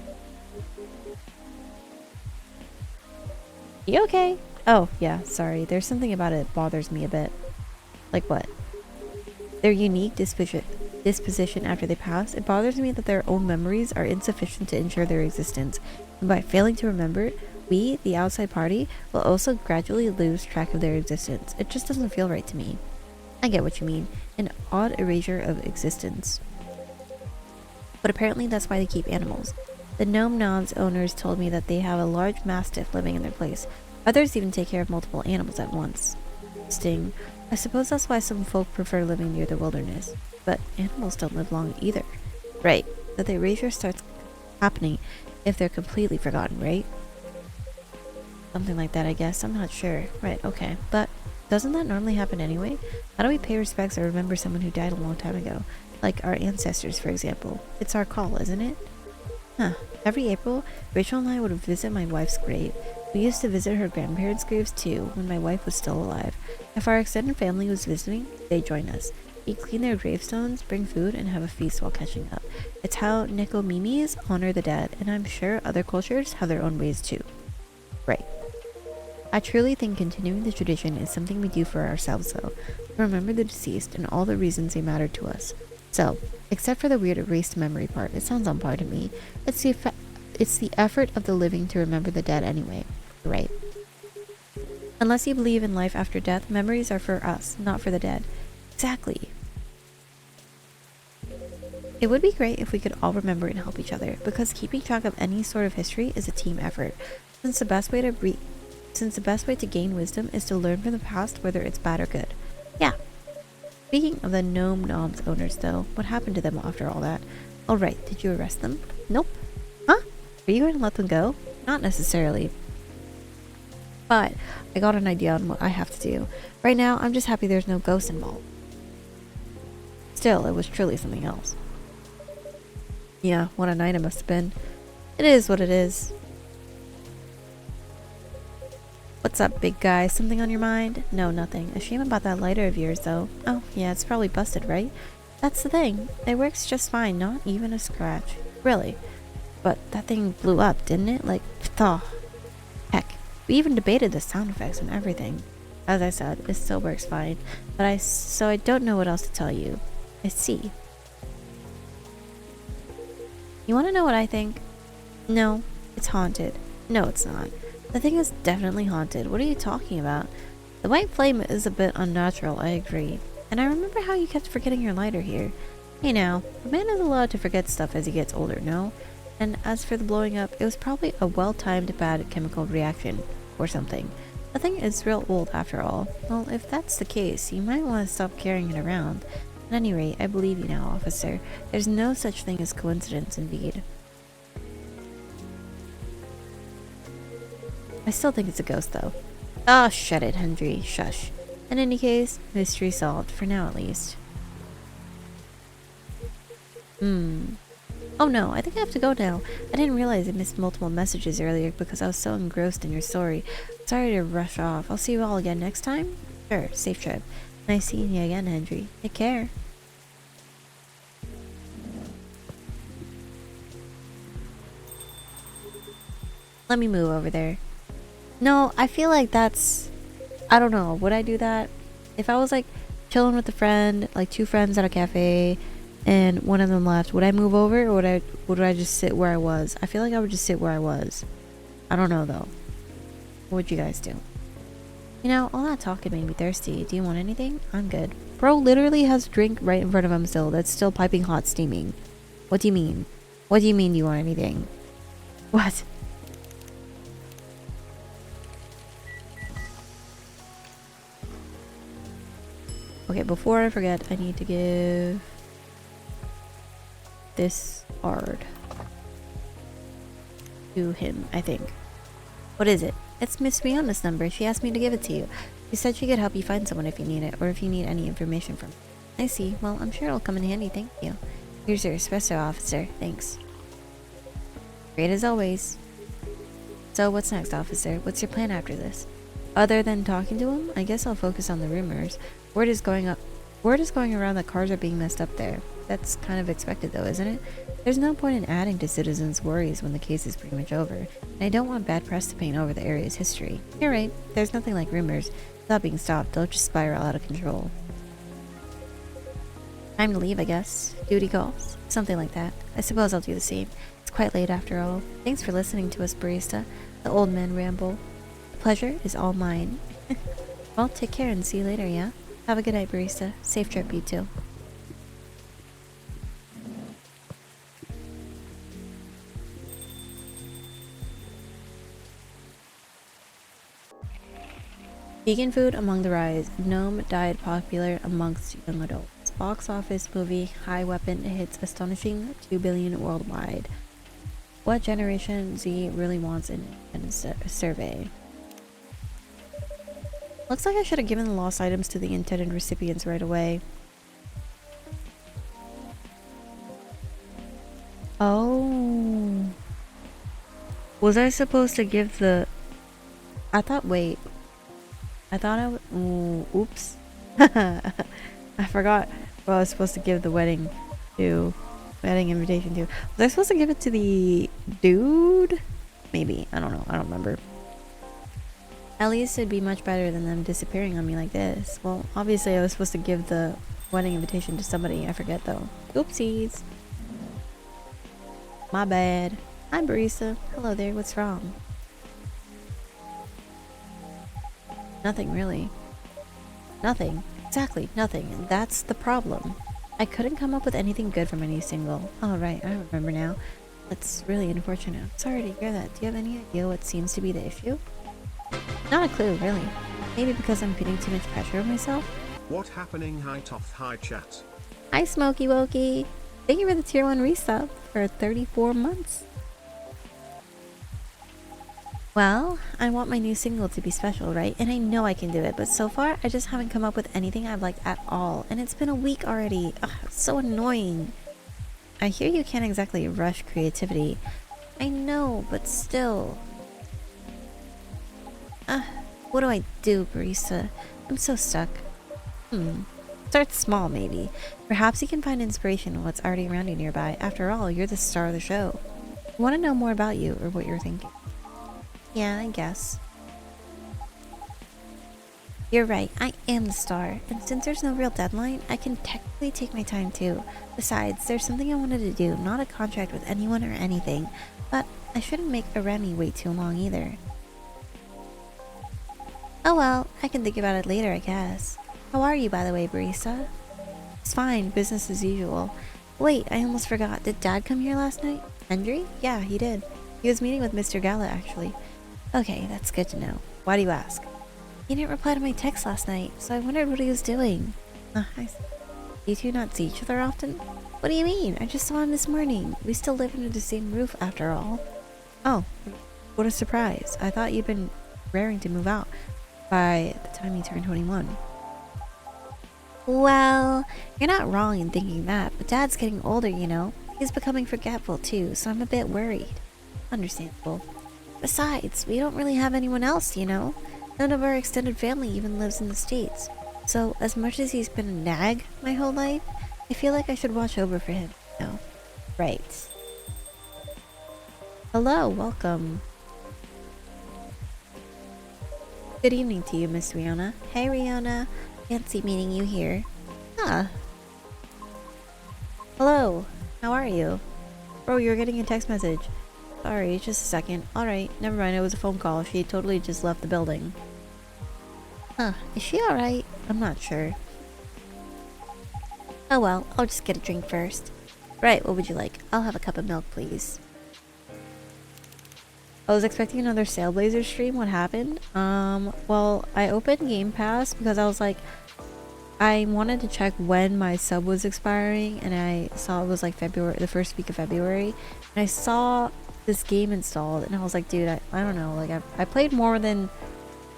You okay? Oh, yeah, sorry. There's something about it that bothers me a bit. Like what? Their unique disposition after they pass. It bothers me that their own memories are insufficient to ensure their existence. And by failing to remember, we, the outside party, will also gradually lose track of their existence. It just doesn't feel right to me. I get what you mean. An odd erasure of existence. But apparently that's why they keep animals. The Gnome Non's owners told me that they have a large mastiff living in their place. Others even take care of multiple animals at once. Sting. I suppose that's why some folk prefer living near the wilderness. But animals don't live long either. Right. That the erasure starts happening if they're completely forgotten, right? Something like that, I guess. I'm not sure. Right, okay. But doesn't that normally happen anyway? How do we pay respects or remember someone who died a long time ago? Like our ancestors, for example. It's our call, isn't it? Huh. Every April, Rachel and I would visit my wife's grave. We used to visit her grandparents' graves too, when my wife was still alive. If our extended family was visiting, they'd join us. We'd clean their gravestones, bring food, and have a feast while catching up. It's how Nekomimis honor the dead, and I'm sure other cultures have their own ways too. Right. I truly think continuing the tradition is something we do for ourselves though, to remember the deceased and all the reasons they mattered to us. So, except for the weird erased memory part, it sounds on par to me. It's the effort of the living to remember the dead anyway, right? Unless you believe in life after death, memories are for us, not for the dead. Exactly. It would be great if we could all remember and help each other, because keeping track of any sort of history is a team effort. Since the best way to gain wisdom is to learn from the past, whether it's bad or good. Yeah. Speaking of the Gnome Noms owners though, what happened to them after all that? Alright, did you arrest them? Nope. Huh? Are you going to let them go? Not necessarily. But I got an idea on what I have to do. Right now, I'm just happy there's no ghosts involved. Still, it was truly something else. Yeah, what a night it must have been. It is what it is. What's up, big guy? Something on your mind? No, nothing. A shame about that lighter of yours, though. Oh, yeah, it's probably busted, right? That's the thing. It works just fine, not even a scratch. Really. But that thing blew up, didn't it? Like, oh, heck. We even debated the sound effects and everything. As I said, it still works fine. But so I don't know what else to tell you. I see. You want to know what I think? No, it's haunted. No, it's not. The thing is definitely haunted. What are you talking about? The white flame is a bit unnatural, I agree. And I remember how you kept forgetting your lighter here. Hey now, a man is allowed to forget stuff as he gets older, no? And as for the blowing up, it was probably a well-timed bad chemical reaction or something. The thing is real old after all. Well, if that's the case, you might want to stop carrying it around. At any rate, I believe you now, officer. There's no such thing as coincidence, indeed. I still think it's a ghost, though. Oh, shut it, Henry. Shush. In any case, mystery solved, for now at least. Oh no, I think I have to go now. I didn't realize I missed multiple messages earlier because I was so engrossed in your story. Sorry to rush off. I'll see you all again next time? Sure, safe trip. Nice seeing you again, Henry. Take care. Let me move over there. No, I feel like that's... I don't know. Would I do that? If I was like chilling with a friend, like two friends at a cafe, and one of them left, would I move over or would I just sit where I was? I feel like I would just sit where I was. I don't know though. What would you guys do? You know, all that talking made me thirsty. Do you want anything? I'm good. Bro literally has a drink right in front of him still. That's still piping hot steaming. What do you mean? What do you mean you want anything? What? Okay, before I forget, I need to give this card to him, I think. What is it? It's Miss Rionna's number. She asked me to give it to you. She said she could help you find someone if you need it, or if you need any information from her. I see. Well, I'm sure it'll come in handy, thank you. Here's your espresso, officer. Thanks. Great as always. So, what's next, officer? What's your plan after this? Other than talking to him, I guess I'll focus on the rumors. Word is going around that cars are being messed up there. That's kind of expected though, isn't it? There's no point in adding to citizens' worries when the case is pretty much over. And I don't want bad press to paint over the area's history. You're right, there's nothing like rumors. Without being stopped, they'll just spiral out of control. Time to leave, I guess. Duty calls. Something like that. I suppose I'll do the same. It's quite late after all. Thanks for listening to us, barista. The old man ramble. The pleasure is all mine. Well, take care and see you later, yeah? Have a good night, barista. Safe trip, you too. Vegan food among the rise. Gnome diet popular amongst young adults. Box office movie High Weapon hits astonishing 2 billion worldwide. What Generation Z really wants in a survey. Looks like I should have given the lost items to the intended recipients right away. Oh. Was I supposed to give the... wait. I thought I would... Oops. I forgot what I was supposed to give the wedding invitation to. Was I supposed to give it to the dude? Maybe. I don't know. I don't remember. At least it'd be much better than them disappearing on me like this. Well, obviously I was supposed to give the wedding invitation to somebody. I forget though. Oopsies. My bad. Hi, barista. Hello there. What's wrong? Nothing really. Nothing. Exactly, nothing. And that's the problem. I couldn't come up with anything good from any single. Oh, right. I remember now. That's really unfortunate. I'm sorry to hear that. Do you have any idea what seems to be the issue? Not a clue, really. Maybe because I'm putting too much pressure on myself? What happening? Hi Toff, hi chat. Hi Smokey Wokey. Thank you for the tier 1 resub for 34 months. Well, I want my new single to be special, right? And I know I can do it, but so far, I just haven't come up with anything I've liked at all. And it's been a week already. Ugh, it's so annoying. I hear you can't exactly rush creativity. I know, but still. What do I do, barista? I'm so stuck. Start small, maybe. Perhaps you can find inspiration in what's already around you nearby. After all, you're the star of the show. I want to know more about you or what you're thinking. Yeah, I guess. You're right, I am the star. And since there's no real deadline, I can technically take my time too. Besides, there's something I wanted to do, not a contract with anyone or anything. But I shouldn't make a Remy wait too long either. Oh well, I can think about it later, I guess. How are you, by the way, barista? It's fine, business as usual. Wait, I almost forgot. Did Dad come here last night? Henry? Yeah, he did. He was meeting with Mr. Gala, actually. Okay, that's good to know. Why do you ask? He didn't reply to my text last night, so I wondered what he was doing. I see. You two not see each other often? What do you mean? I just saw him this morning. We still live under the same roof after all. Oh, what a surprise. I thought you'd been raring to move out by the time you turned 21. Well, you're not wrong in thinking that, but Dad's getting older, you know. He's becoming forgetful too, so I'm a bit worried. Understandable. Besides, we don't really have anyone else, you know? None of our extended family even lives in the States. So, as much as he's been a nag my whole life, I feel like I should watch over for him, you know? Right. Hello, welcome. Good evening to you, Miss Rihanna. Hey, Rihanna. Fancy meeting you here. Huh. Hello. How are you? Bro, you're getting a text message. Sorry, just a second. Alright, never mind, it was a phone call. She totally just left the building. Huh, is she alright? I'm not sure. Oh well, I'll just get a drink first. Right, what would you like? I'll have a cup of milk, please. I was expecting another Sailblazer stream. What happened? Well, I opened Game Pass because I was like, I wanted to check when my sub was expiring, and I saw it was like February, the first week of February, and I saw this game installed, and I was like, dude, I don't know, like I played more than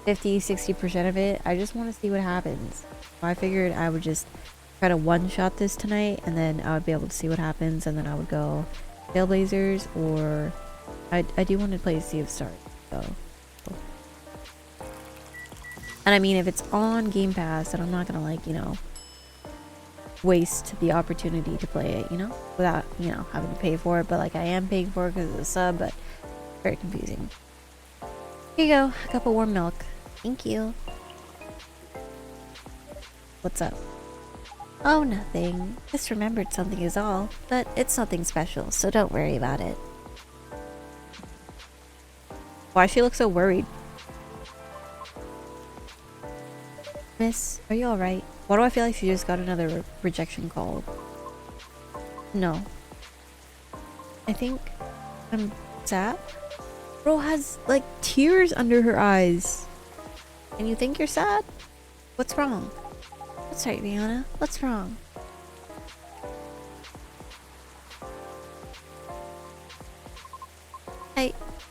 50-60% of it. I just want to see what happens. So I figured I would just try to one-shot this tonight, and then I would be able to see what happens, and then I would go Trailblazers, or I do want to play Sea of Stars, so. And I mean, if it's on Game Pass, then I'm not gonna, like, you know, waste the opportunity to play it, you know, without, you know, having to pay for it. But like, I am paying for it because of the sub, but very confusing. Here you go, a cup of warm milk. Thank you. What's up? Oh, nothing. Just remembered something is all, but it's nothing special, so don't worry about it. Why she look so worried? Miss, are you alright? Why do I feel like she just got another rejection call? No. I think I'm sad. Bro has like tears under her eyes. And you think you're sad? What's wrong? What's right, Rihanna? What's wrong?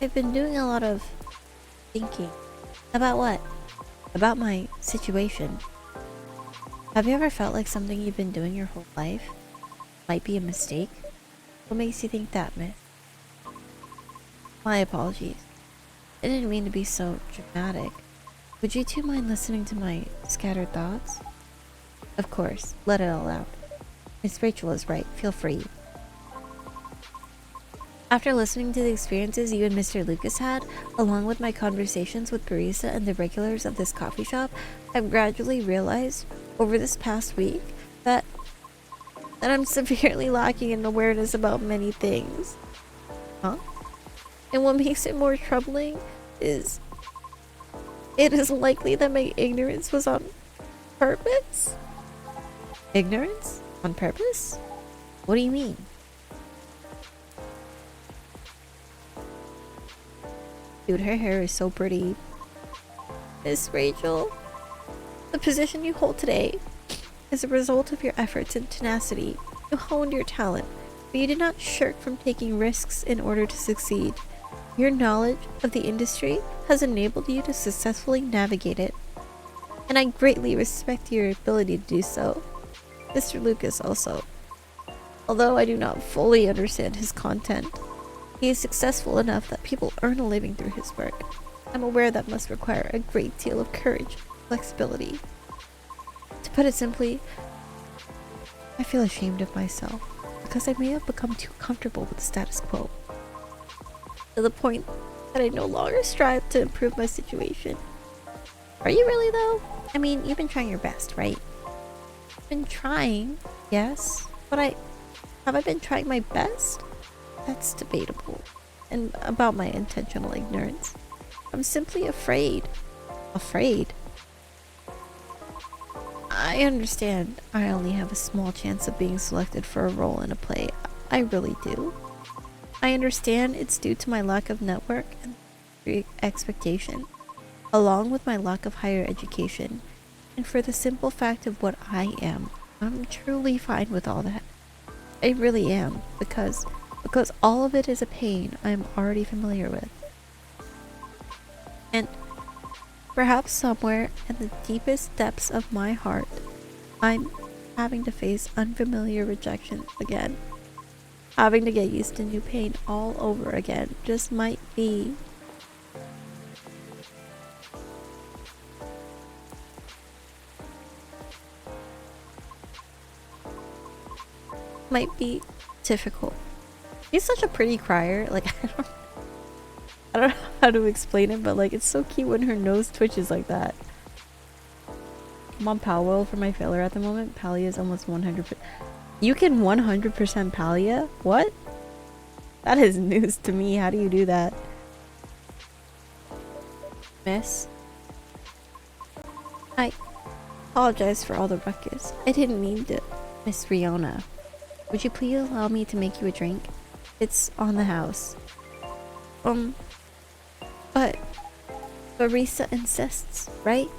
I've been doing a lot of thinking. About what? About my situation. Have you ever felt like something you've been doing your whole life might be a mistake? What makes you think that, miss? My apologies. I didn't mean to be so dramatic. Would you two mind listening to my scattered thoughts? Of course, let it all out. Miss Rachel is right, feel free. After listening to the experiences you and Mr. Lucas had, along with my conversations with barista and the regulars of this coffee shop, I've gradually realized, over this past week, that I'm severely lacking in awareness about many things. Huh? And what makes it more troubling is it is likely that my ignorance was on purpose? Ignorance? On purpose? What do you mean? Dude, her hair is so pretty. Miss Rachel, the position you hold today is a result of your efforts and tenacity. You honed your talent, but you did not shirk from taking risks in order to succeed. Your knowledge of the industry has enabled you to successfully navigate it, and I greatly respect your ability to do so. Mr. Lucas also. Although I do not fully understand his content, he is successful enough that people earn a living through his work. I'm aware that must require a great deal of courage, flexibility. To put it simply, I feel ashamed of myself because I may have become too comfortable with the status quo, to the point that I no longer strive to improve my situation. Are you really though? I mean, you've been trying your best, right? Been trying, yes, but have I been trying my best? That's debatable. And about my intentional ignorance, I'm simply afraid. Afraid? I understand I only have a small chance of being selected for a role in a play. I really do. I understand it's due to my lack of network and expectation, along with my lack of higher education, and for the simple fact of what I am. I'm truly fine with all that. I really am, because all of it is a pain I am already familiar with. And perhaps somewhere in the deepest depths of my heart, I'm having to face unfamiliar rejection again. Having to get used to new pain all over again just might be difficult. He's such a pretty crier. Like, I don't know how to explain it, but like, it's so cute when her nose twitches like that. I'm on Palwell for my failure at the moment. Palia is almost 100%. You can 100% Palia? What? That is news to me. How do you do that? Miss? I apologize for all the ruckus. I didn't mean to. Miss Riona, would you please allow me to make you a drink? It's on the house. But barista insists, right?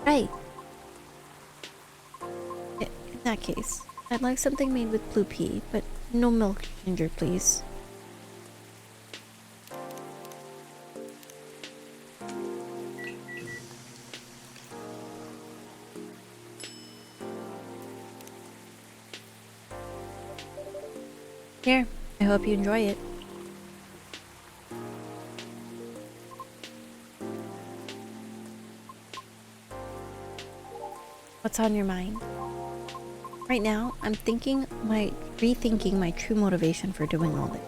Right. In that case, I'd like something made with blue pea, but no milk ginger, please. Here, I hope you enjoy it. What's on your mind? Right now, I'm rethinking my true motivation for doing all this.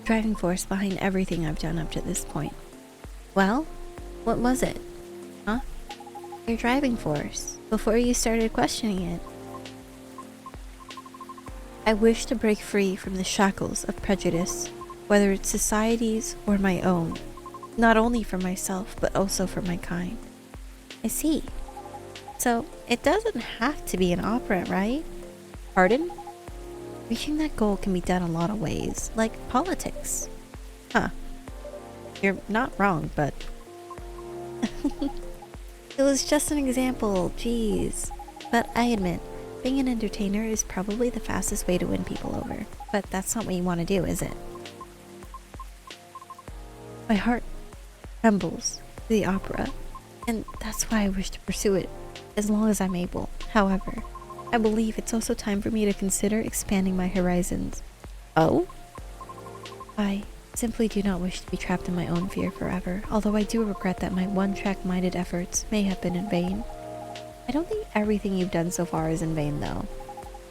Driving force behind everything I've done up to this point. Well, what was it? Huh? Your driving force, before you started questioning it. I wish to break free from the shackles of prejudice, whether it's society's or my own, not only for myself, but also for my kind. I see. So, it doesn't have to be an opera, right? Pardon? Reaching that goal can be done a lot of ways, like politics. Huh. You're not wrong, but... It was just an example, jeez. But I admit, being an entertainer is probably the fastest way to win people over. But that's not what you want to do, is it? My heart trembles to the opera, and that's why I wish to pursue it as long as I'm able. However, I believe it's also time for me to consider expanding my horizons. Oh? I simply do not wish to be trapped in my own fear forever, although I do regret that my one-track-minded efforts may have been in vain. I don't think everything you've done so far is in vain, though.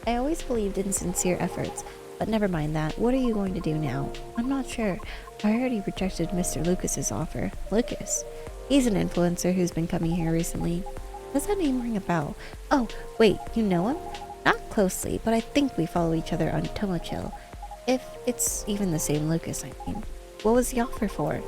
I always believed in sincere efforts, but never mind that. What are you going to do now? I'm not sure. I already rejected Mr. Lucas's offer. Lucas? He's an influencer who's been coming here recently. Does that name ring a bell? Oh, wait, you know him? Not closely, but I think we follow each other on Tomochill. If it's even the same Lucas, I mean. What was the offer for?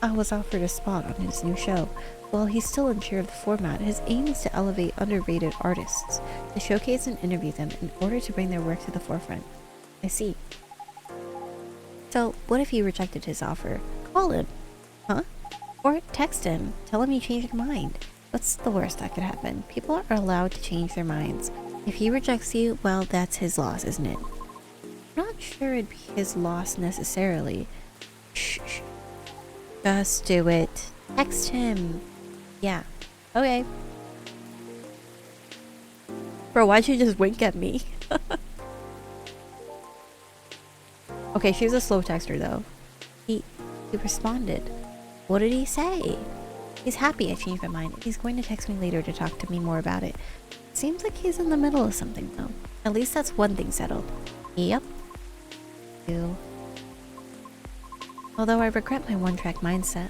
I was offered a spot on his new show. While he's still unsure of the format, his aim is to elevate underrated artists, to showcase and interview them in order to bring their work to the forefront. I see. So, what if you rejected his offer? Call him. Huh? Or text him. Tell him you changed your mind. What's the worst that could happen? People are allowed to change their minds. If he rejects you, well, that's his loss, isn't it? I'm not sure it'd be his loss necessarily. Shh, shh. Just do it. Text him. Yeah. Okay. Bro, why'd you just wink at me? Okay, she was a slow texter though. He responded. What did he say? He's happy I changed my mind. He's going to text me later to talk to me more about it. Seems like he's in the middle of something though. At least that's one thing settled. Yep. You. Although I regret my one-track mindset,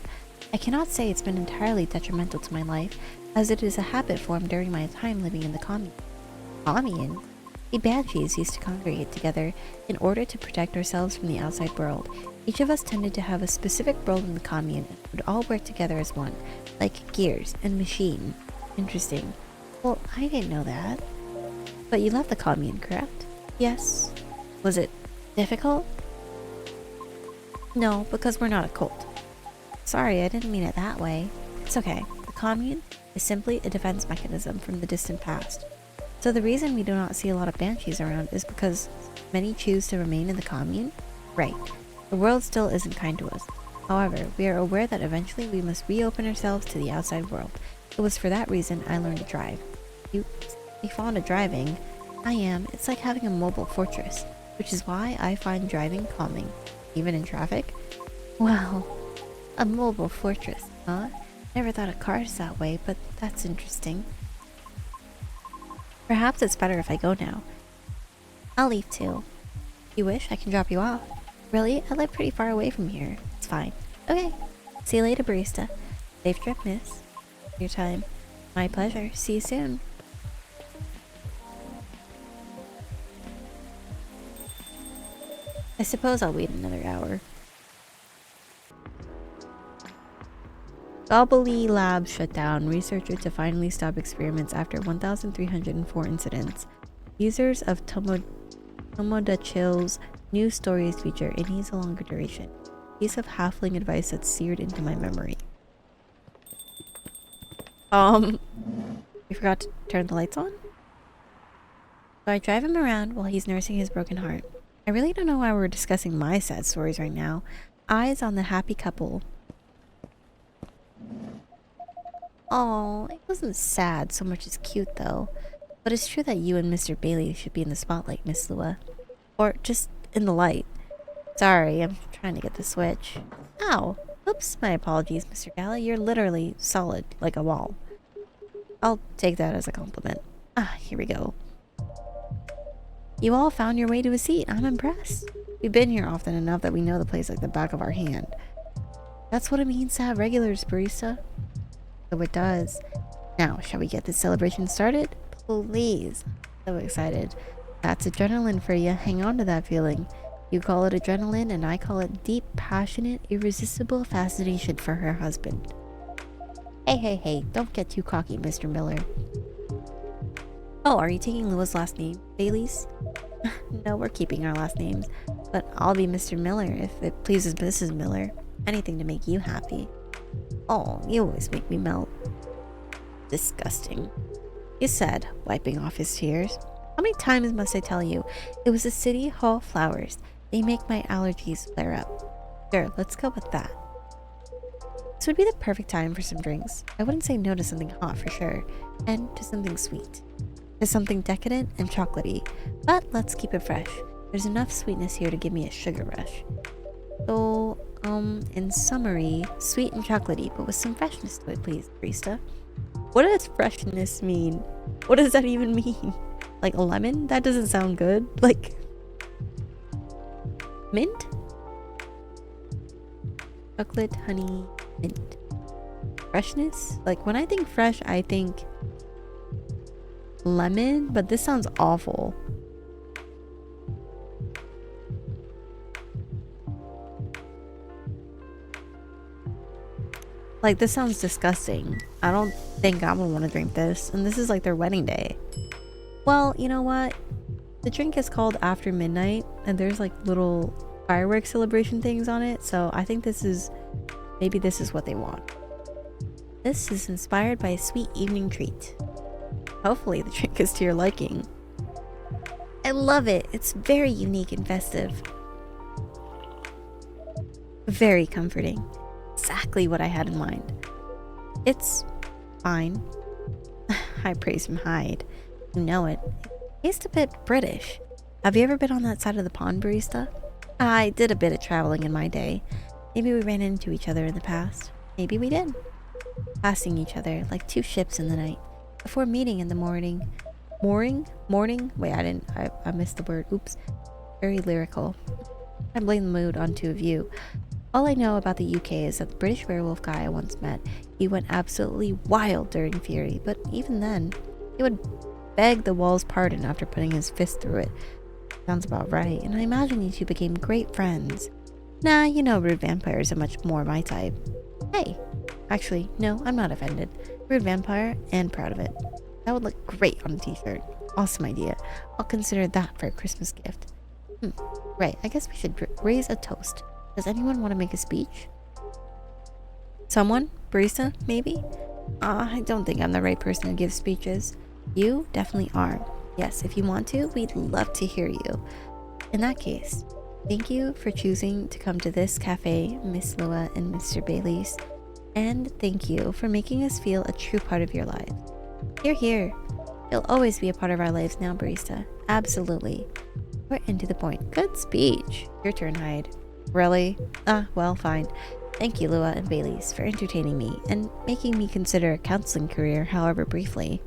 I cannot say it's been entirely detrimental to my life, as it is a habit formed during my time living in the commune. Commune? We banshees used to congregate together in order to protect ourselves from the outside world. Each of us tended to have a specific role in the commune and would all work together as one, like gears and machine. Interesting. Well, I didn't know that. But you left the commune, correct? Yes. Was it difficult? No, because we're not a cult. Sorry, I didn't mean it that way. It's okay. The commune is simply a defense mechanism from the distant past. So the reason we do not see a lot of banshees around is because many choose to remain in the commune? Right. The world still isn't kind to us. However, we are aware that eventually we must reopen ourselves to the outside world. It was for that reason I learned to drive. You fond of driving? I am. It's like having a mobile fortress, which is why I find driving calming. Even in traffic? Wow. A mobile fortress, huh? Never thought of cars that way, but that's interesting. Perhaps it's better if I go now. I'll leave too. If you wish, I can drop you off. Really? I live pretty far away from here. It's fine. Okay. See you later, barista. Safe trip, miss. Your time. My pleasure. See you soon. I suppose I'll wait another hour. Laitilee lab shut down. Researcher to finally stop experiments after 1,304 incidents. Users of Tomodachill's new stories feature it needs a longer duration. Piece of halfling advice that's seared into my memory. We forgot to turn the lights on? So I drive him around while he's nursing his broken heart. I really don't know why we're discussing my sad stories right now. Eyes on the happy couple. Oh, it wasn't sad so much as cute though. But it's true that you and Mr. Bailey should be in the spotlight, Miss Lua. Or just in the light. Sorry, I'm trying to get the switch. Ow! Oops, my apologies, Mr. Gala. You're literally solid, like a wall. I'll take that as a compliment. Ah, here we go. You all found your way to a seat. I'm impressed. We've been here often enough that we know the place like the back of our hand. That's what it means to have regulars, barista. So it does. Now, shall we get this celebration started? Please. So excited. That's adrenaline for you. Hang on to that feeling. You call it adrenaline and I call it deep, passionate, irresistible fascination for her husband. Hey, don't get too cocky, Mr. Miller. Oh, are you taking Lua's last name? Bailey's? No, we're keeping our last names. But I'll be Mr. Miller if it pleases Mrs. Miller. Anything to make you happy. Oh, you always make me melt. Disgusting. He said, wiping off his tears. How many times must I tell you? It was the City Hall flowers. They make my allergies flare up. Sure, let's go with that. This would be the perfect time for some drinks. I wouldn't say no to something hot for sure. And to something sweet. To something decadent and chocolatey. But let's keep it fresh. There's enough sweetness here to give me a sugar rush. So, in summary, sweet and chocolatey, but with some freshness to it, please, barista. What does freshness mean? What does that even mean? Like a lemon? That doesn't sound good. Like mint? Chocolate, honey, mint. Freshness? Like when I think fresh, I think lemon, but this sounds awful. Like, this sounds disgusting. I don't think I would want to drink this. And this is like their wedding day. Well, you know what? The drink is called After Midnight. And there's like little fireworks celebration things on it. So I think this is... maybe this is what they want. This is inspired by a sweet evening treat. Hopefully the drink is to your liking. I love it. It's very unique and festive. Very comforting. exactly what I had in mind. It's fine. High praise from Hyde. You know it. It tastes a bit British. Have you ever been on that side of the pond, barista? I did a bit of traveling in my day. Maybe we ran into each other in the past. Maybe we did. Passing each other like two ships in the night. Before meeting in the morning. Morning? Wait, I missed the word. Oops. Very lyrical. I blame the mood on two of you. All I know about the UK is that the British werewolf guy I once met, he went absolutely wild during Fury, but even then, he would beg the wall's pardon after putting his fist through it. Sounds about right, and I imagine you two became great friends. Nah, you know rude vampires are much more my type. Hey! Actually, no, I'm not offended. Rude vampire, and proud of it. That would look great on a t-shirt. Awesome idea. I'll consider that for a Christmas gift. Right, I guess we should raise a toast. Does anyone want to make a speech? Someone? Barista, maybe? I don't think I'm the right person to give speeches. You definitely are. Yes, if you want to, we'd love to hear you. In that case, thank you for choosing to come to this cafe, Miss Lua and Mr. Baylis. And thank you for making us feel a true part of your lives. You're here. You'll always be a part of our lives now, barista. Absolutely. We're into the point. Good speech. Your turn, Hyde. Really? Well, fine. Thank you, Lua and Baylis, for entertaining me and making me consider a counseling career, however briefly.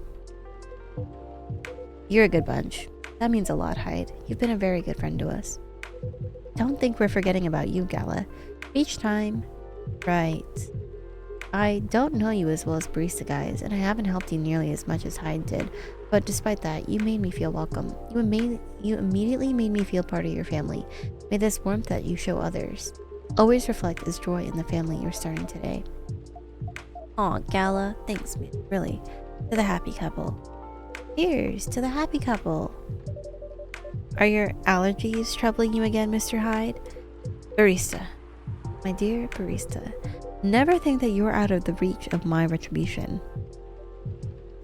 You're a good bunch. That means a lot, Hyde. You've been a very good friend to us. Don't think we're forgetting about you, Gala. Speech time. Right. I don't know you as well as barista guys, and I haven't helped you nearly as much as Hyde did, but despite that, you made me feel welcome. You immediately made me feel part of your family. May this warmth that you show others always reflect as joy in the family you're starting today. Aw, Gala, thanks, man. Really. To the happy couple. Cheers to the happy couple. Are your allergies troubling you again, Mr. Hyde? Barista. My dear barista, never think that you're out of the reach of my retribution.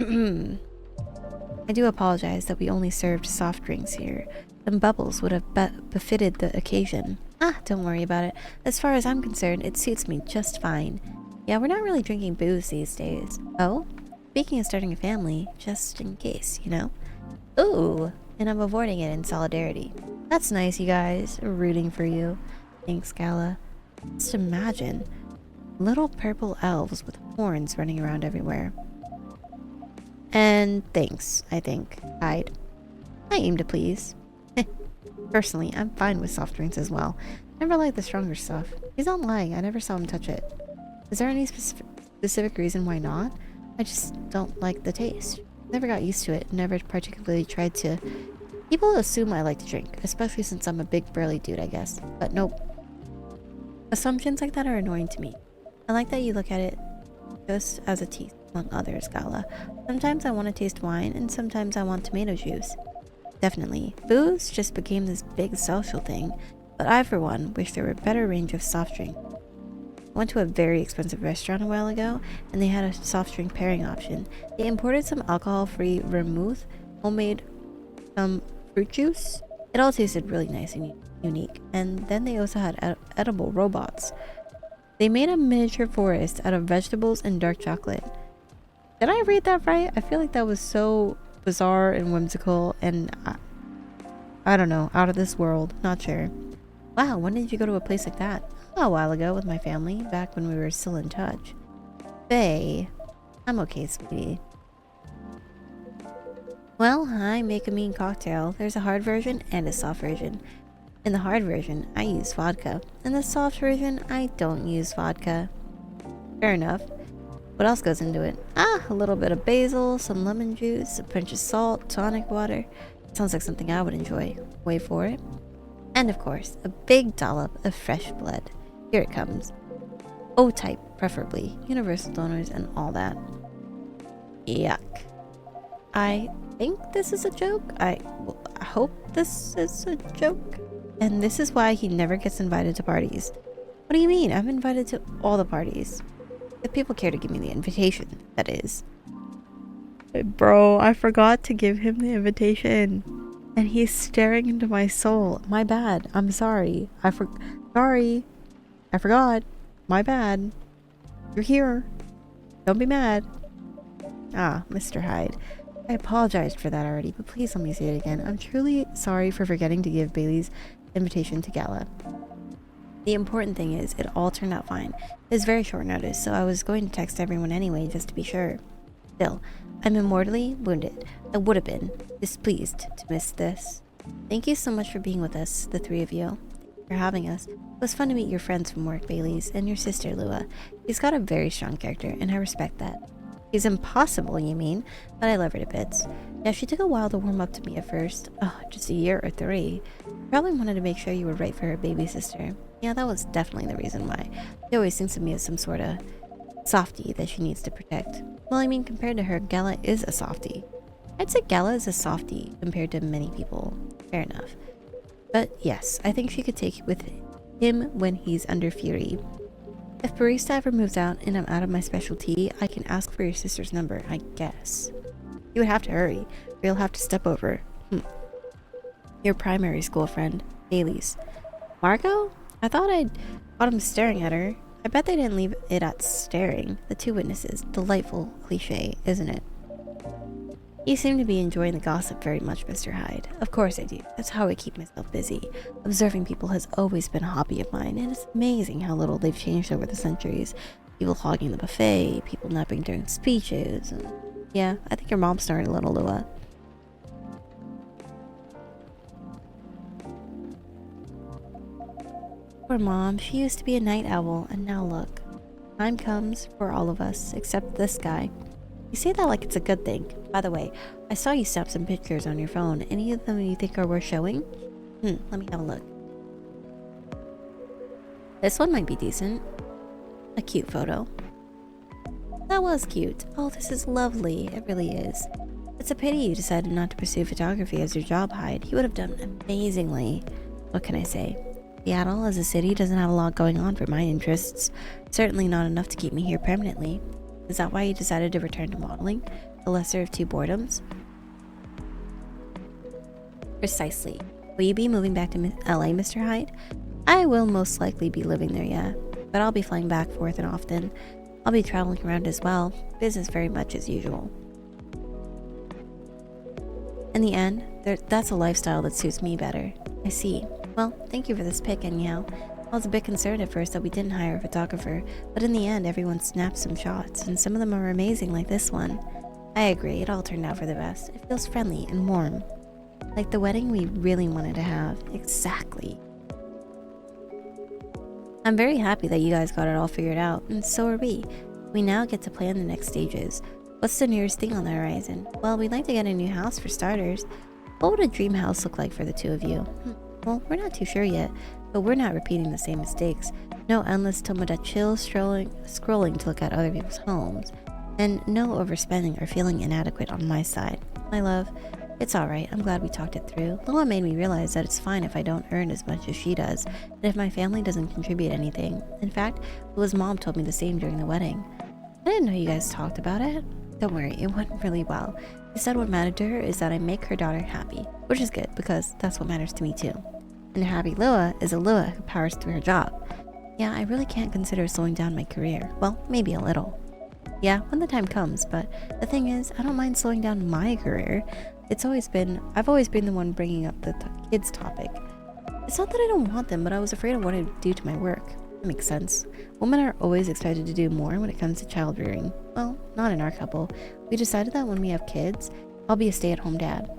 I do apologize that we only served soft drinks here. Some bubbles would have befitted the occasion. Don't worry about it. As far as I'm concerned, it suits me just fine. Yeah, we're not really drinking booze these days. Oh? Speaking of starting a family, just in case, you know? Ooh, and I'm avoiding it in solidarity. That's nice, you guys. Rooting for you. Thanks, Gala. Just imagine. Little purple elves with horns running around everywhere. And thanks, I think. Hyde. I aim to please. Personally, I'm fine with soft drinks as well. Never liked the stronger stuff. He's not lying, I never saw him touch it. Is there any specific reason why not? I just don't like the taste. Never got used to it, never particularly tried to... People assume I like to drink, especially since I'm a big burly dude, I guess. But nope. Assumptions like that are annoying to me. I like that you look at it just as a taste among others, Gala. Sometimes I want to taste wine, and sometimes I want tomato juice. Definitely. Booze just became this big social thing, but I, for one, wish there were a better range of soft drink. I went to a very expensive restaurant a while ago, and they had a soft drink pairing option. They imported some alcohol-free vermouth, homemade fruit juice. It all tasted really nice and unique, and then they also had edible robots. They made a miniature forest out of vegetables and dark chocolate. Did I read that right? I feel like that was so bizarre and whimsical and I don't know, out of this world. Not sure. Wow, when did you go to a place like that? A while ago with my family, back when we were still in touch. Faye. I'm okay, sweetie. Well, I make a mean cocktail. There's a hard version and a soft version. In the hard version, I use vodka. In the soft version, I don't use vodka. Fair enough. What else goes into it? A little bit of basil, some lemon juice, a pinch of salt, tonic water. Sounds like something I would enjoy. Wait for it. And of course, a big dollop of fresh blood. Here it comes. O-type, preferably. Universal donors and all that. Yuck. I think this is a joke. I hope this is a joke. And this is why he never gets invited to parties. What do you mean? I'm invited to all the parties. If people care to give me the invitation, that is. Bro, I forgot to give him the invitation. And he's staring into my soul. My bad. I'm sorry. Sorry. I forgot. My bad. You're here. Don't be mad. Ah, Mr. Hyde. I apologized for that already, but please let me say it again. I'm truly sorry for forgetting to give Bailey's invitation to gala. The important thing is, it all turned out fine. It was very short notice, so I was going to text everyone anyway, just to be sure. Still, I'm immortally wounded. I would have been displeased to miss this. Thank you so much for being with us, the three of you. Thank you for having us. It was fun to meet your friends from work, Bailey's, and your sister, Lua. She's got a very strong character, and I respect that. She's impossible, you mean? But I love her to bits. Yeah, she took a while to warm up to me at first. Oh, just a year or 3. Probably wanted to make sure you were right for her baby sister. Yeah, that was definitely the reason why. She always thinks of me as some sort of softie that she needs to protect. Well, I mean, compared to her, Gala is a softie. I'd say Gala is a softie compared to many people. Fair enough. But yes, I think she could take with him when he's under fury. If barista ever moves out and I'm out of my specialty, I can ask for your sister's number, I guess. You would have to hurry, or you'll have to step over. Your primary school friend, Bailey's. Margot? I thought I'd caught him staring at her. I bet they didn't leave it at staring. The two witnesses. Delightful cliche, isn't it? You seem to be enjoying the gossip very much, Mr. Hyde. Of course I do. That's how I keep myself busy. Observing people has always been a hobby of mine, and it's amazing how little they've changed over the centuries. People hogging the buffet, people napping during speeches. And yeah, I think your mom's starting a little, Lua. Poor mom, she used to be a night owl, and now look. Time comes for all of us, except this guy. You say that like it's a good thing. By the way, I saw you snap some pictures on your phone. Any of them you think are worth showing? Let me have a look. This one might be decent. A cute photo. That was cute. Oh, this is lovely. It really is. It's a pity you decided not to pursue photography as your job, Hyde. You would have done amazingly. What can I say? Seattle as a city doesn't have a lot going on for my interests. Certainly not enough to keep me here permanently. Is that why you decided to return to modeling? The lesser of two boredoms? Precisely. Will you be moving back to LA, Mr. Hyde? I will most likely be living there, yeah. But I'll be flying back forth and often. I'll be traveling around as well. Business very much as usual. In the end, that's a lifestyle that suits me better. I see. Well, thank you for this pic, anyhow. I was a bit concerned at first that we didn't hire a photographer, but in the end everyone snapped some shots, and some of them are amazing like this one. I agree, it all turned out for the best. It feels friendly and warm. Like the wedding we really wanted to have. Exactly. I'm very happy that you guys got it all figured out, and so are we. We now get to plan the next stages. What's the nearest thing on the horizon? Well, we'd like to get a new house for starters. What would a dream house look like for the two of you? Well, we're not too sure yet, but we're not repeating the same mistakes. No endless Tomoda chill scrolling to look at other people's homes. And no overspending or feeling inadequate on my side. My love, it's alright, I'm glad we talked it through. Loa made me realize that it's fine if I don't earn as much as she does, and if my family doesn't contribute anything. In fact, Lua's mom told me the same during the wedding. I didn't know you guys talked about it. Don't worry, it went really well. She said what mattered to her is that I make her daughter happy, which is good because that's what matters to me too. And a happy Lua is a Lua who powers through her job. Yeah, I really can't consider slowing down my career. Well, maybe a little. Yeah, when the time comes, but the thing is, I don't mind slowing down my career. I've always been the one bringing up the kids topic. It's not that I don't want them, but I was afraid of what it would do to my work. That makes sense. Women are always expected to do more when it comes to child rearing. Well, not in our couple. We decided that when we have kids, I'll be a stay-at-home dad.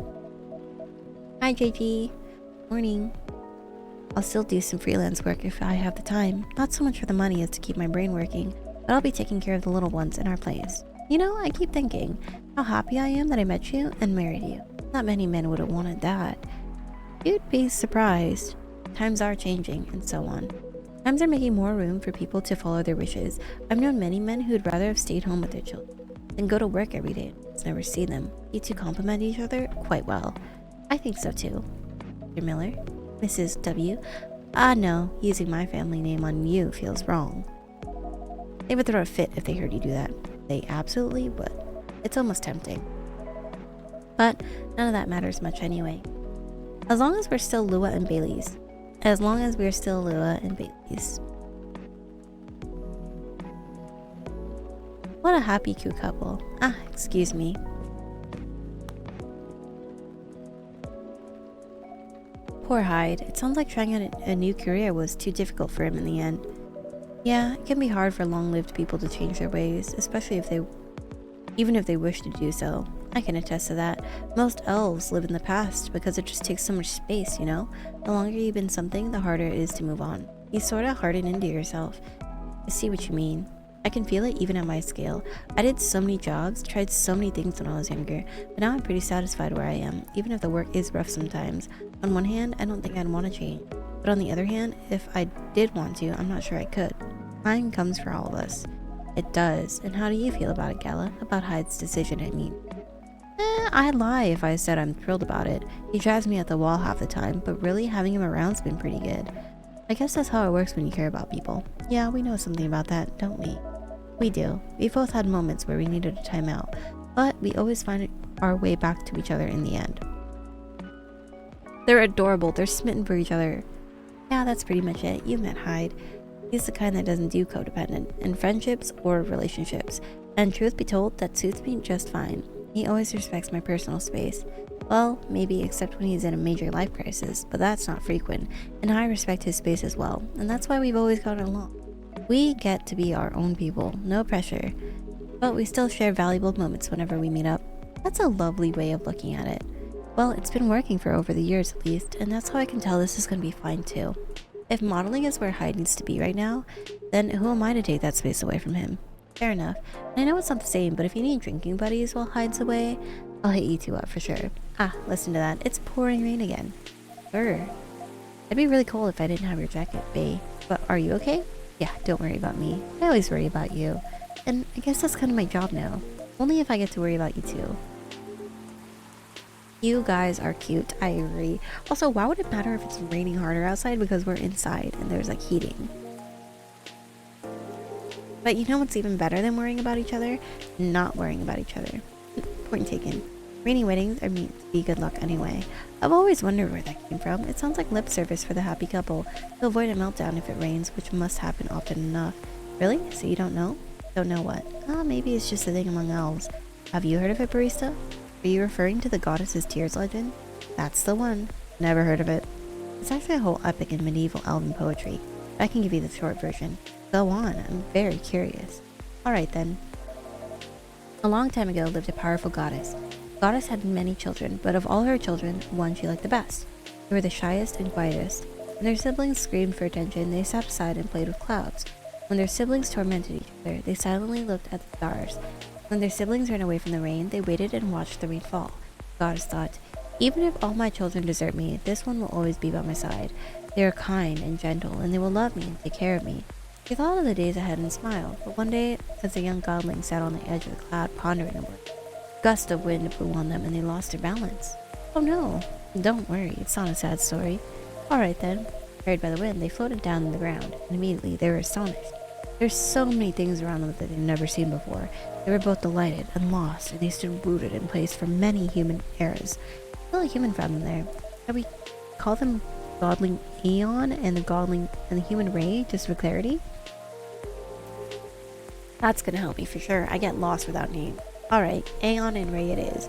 Hi, JG. Morning. I'll still do some freelance work if I have the time. Not so much for the money as to keep my brain working, but I'll be taking care of the little ones in our place. You know, I keep thinking how happy I am that I met you and married you. Not many men would have wanted that. You'd be surprised. Times are changing, and so on. Times are making more room for people to follow their wishes. I've known many men who'd rather have stayed home with their children than go to work every day and never see them. You two complement each other quite well. I think so too. Mr. Miller? Mrs. W? No, using my family name on you feels wrong. They would throw a fit if they heard you do that. They absolutely would. It's almost tempting. But none of that matters much anyway. As long as we're still Lua and Bailey's. What a happy cute couple. Ah, excuse me. Poor Hyde. It sounds like trying out a new career was too difficult for him in the end. Yeah, it can be hard for long-lived people to change their ways, especially even if they wish to do so. I can attest to that. Most elves live in the past because it just takes so much space, you know? The longer you've been something, the harder it is to move on. You sort of harden into yourself. I see what you mean. I can feel it even at my scale. I did so many jobs, tried so many things when I was younger, but now I'm pretty satisfied where I am, even if the work is rough sometimes. On one hand, I don't think I'd want to change, but on the other hand, if I did want to, I'm not sure I could. Time comes for all of us. It does. And how do you feel about it, Gala? About Hyde's decision, I mean. I'd lie if I said I'm thrilled about it. He drives me at the wall half the time, but really having him around's been pretty good. I guess that's how it works when you care about people. Yeah, we know something about that, don't we? We do. We've both had moments where we needed a timeout, but we always find our way back to each other in the end. They're adorable. They're smitten for each other. Yeah, that's pretty much it. You met Hyde. He's the kind that doesn't do codependent in friendships or relationships, and truth be told, that suits me just fine. He always respects my personal space. Well, maybe except when he's in a major life crisis, but that's not frequent, and I respect his space as well, and that's why we've always gotten along. We get to be our own people, no pressure, but we still share valuable moments whenever we meet up. That's a lovely way of looking at it. Well, it's been working for over the years at least, and that's how I can tell this is going to be fine too. If modeling is where Hyde needs to be right now, then who am I to take that space away from him? Fair enough. And I know it's not the same, but if you need drinking buddies while Hyde's away, I'll hit you two up for sure. Ah, listen to that. It's pouring rain again. Sure. It'd be really cold if I didn't have your jacket, bae. But are you okay? Yeah, don't worry about me. I always worry about you. And I guess that's kind of my job now. Only if I get to worry about you too. You guys are cute, I agree. Also, why would it matter if it's raining harder outside because we're inside and there's like heating? But you know what's even better than worrying about each other? Not worrying about each other. Point taken. Rainy weddings are meant to be good luck anyway. I've always wondered where that came from. It sounds like lip service for the happy couple to avoid a meltdown if it rains, which must happen often enough. Really? So you don't know? Don't know what? Maybe it's just a thing among elves. Have you heard of it, barista? Are you referring to the goddess's tears legend? That's the one. Never heard of it. It's actually a whole epic in medieval elven poetry. I can give you the short version. Go on, I'm very curious. Alright then. A long time ago lived a powerful goddess. The goddess had many children, but of all her children, one she liked the best. They were the shyest and quietest. When their siblings screamed for attention, they sat aside and played with clouds. When their siblings tormented each other, they silently looked at the stars. When their siblings ran away from the rain, they waited and watched the rain fall. The goddess thought, even if all my children desert me, this one will always be by my side. They are kind and gentle, and they will love me and take care of me. She thought of the days ahead and smiled, but one day, as the young godling sat on the edge of the cloud pondering over it, a gust of wind blew on them and they lost their balance. Oh no, don't worry, it's not a sad story. Alright then. Carried by the wind, they floated down on the ground, and immediately they were astonished. There's so many things around them that they've never seen before. They were both delighted and lost, and they stood rooted in place for many human eras. Still a human found them there. Shall we call them Godling Aeon and the Godling and the Human Ray, just for clarity? That's gonna help me for sure. I get lost without names. Alright, Aeon and Ray it is.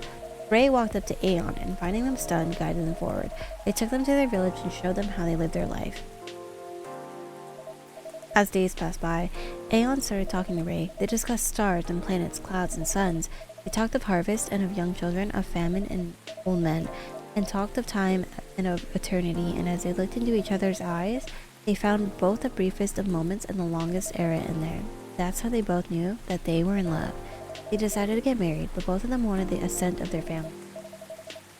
Ray walked up to Aeon and, finding them stunned, guided them forward. They took them to their village and showed them how they lived their life. As days passed by, Aeon started talking to Ray. They discussed stars and planets, clouds and suns. They talked of harvest and of young children, of famine and old men, and talked of time and of eternity, and as they looked into each other's eyes, they found both the briefest of moments and the longest era in there. That's how they both knew that they were in love. They decided to get married, but both of them wanted the assent of their family.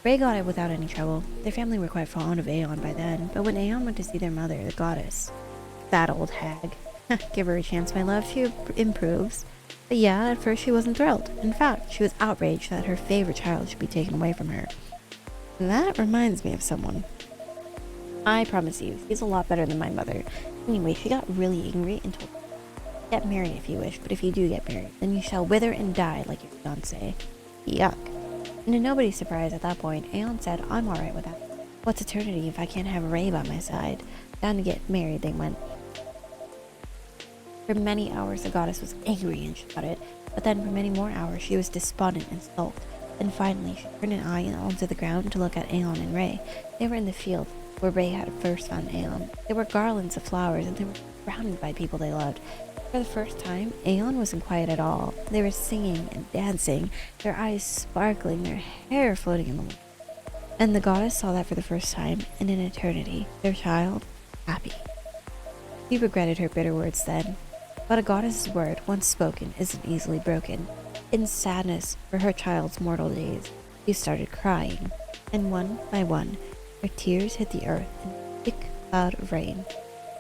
Ray got it without any trouble. Their family were quite fond of Aeon by then, but when Aeon went to see their mother, the goddess, that old hag. Give her a chance, my love, she improves. But yeah, at first she wasn't thrilled. In fact, she was outraged that her favorite child should be taken away from her. And that reminds me of someone. I promise you, she's a lot better than my mother. Anyway, she got really angry and told me, get married if you wish, but if you do get married, then you shall wither and die like your fiancé. Yuck. And to nobody's surprise at that point, Aeon said, I'm alright with that. What's eternity if I can't have Ray by my side? Down to get married they went. For many hours, the goddess was angry and shouted, but then for many more hours, she was despondent and sulked. Then finally, she turned an eye onto the ground to look at Aeon and Ray. They were in the field where Ray had first found Aeon. There were garlands of flowers, and they were surrounded by people they loved. For the first time, Aeon wasn't quiet at all. They were singing and dancing, their eyes sparkling, their hair floating in the wind. And the goddess saw that for the first time in an eternity. Their child, happy. She regretted her bitter words then. But a goddess's word, once spoken, isn't easily broken. In sadness for her child's mortal days, she started crying. And one by one, her tears hit the earth in a thick cloud of rain.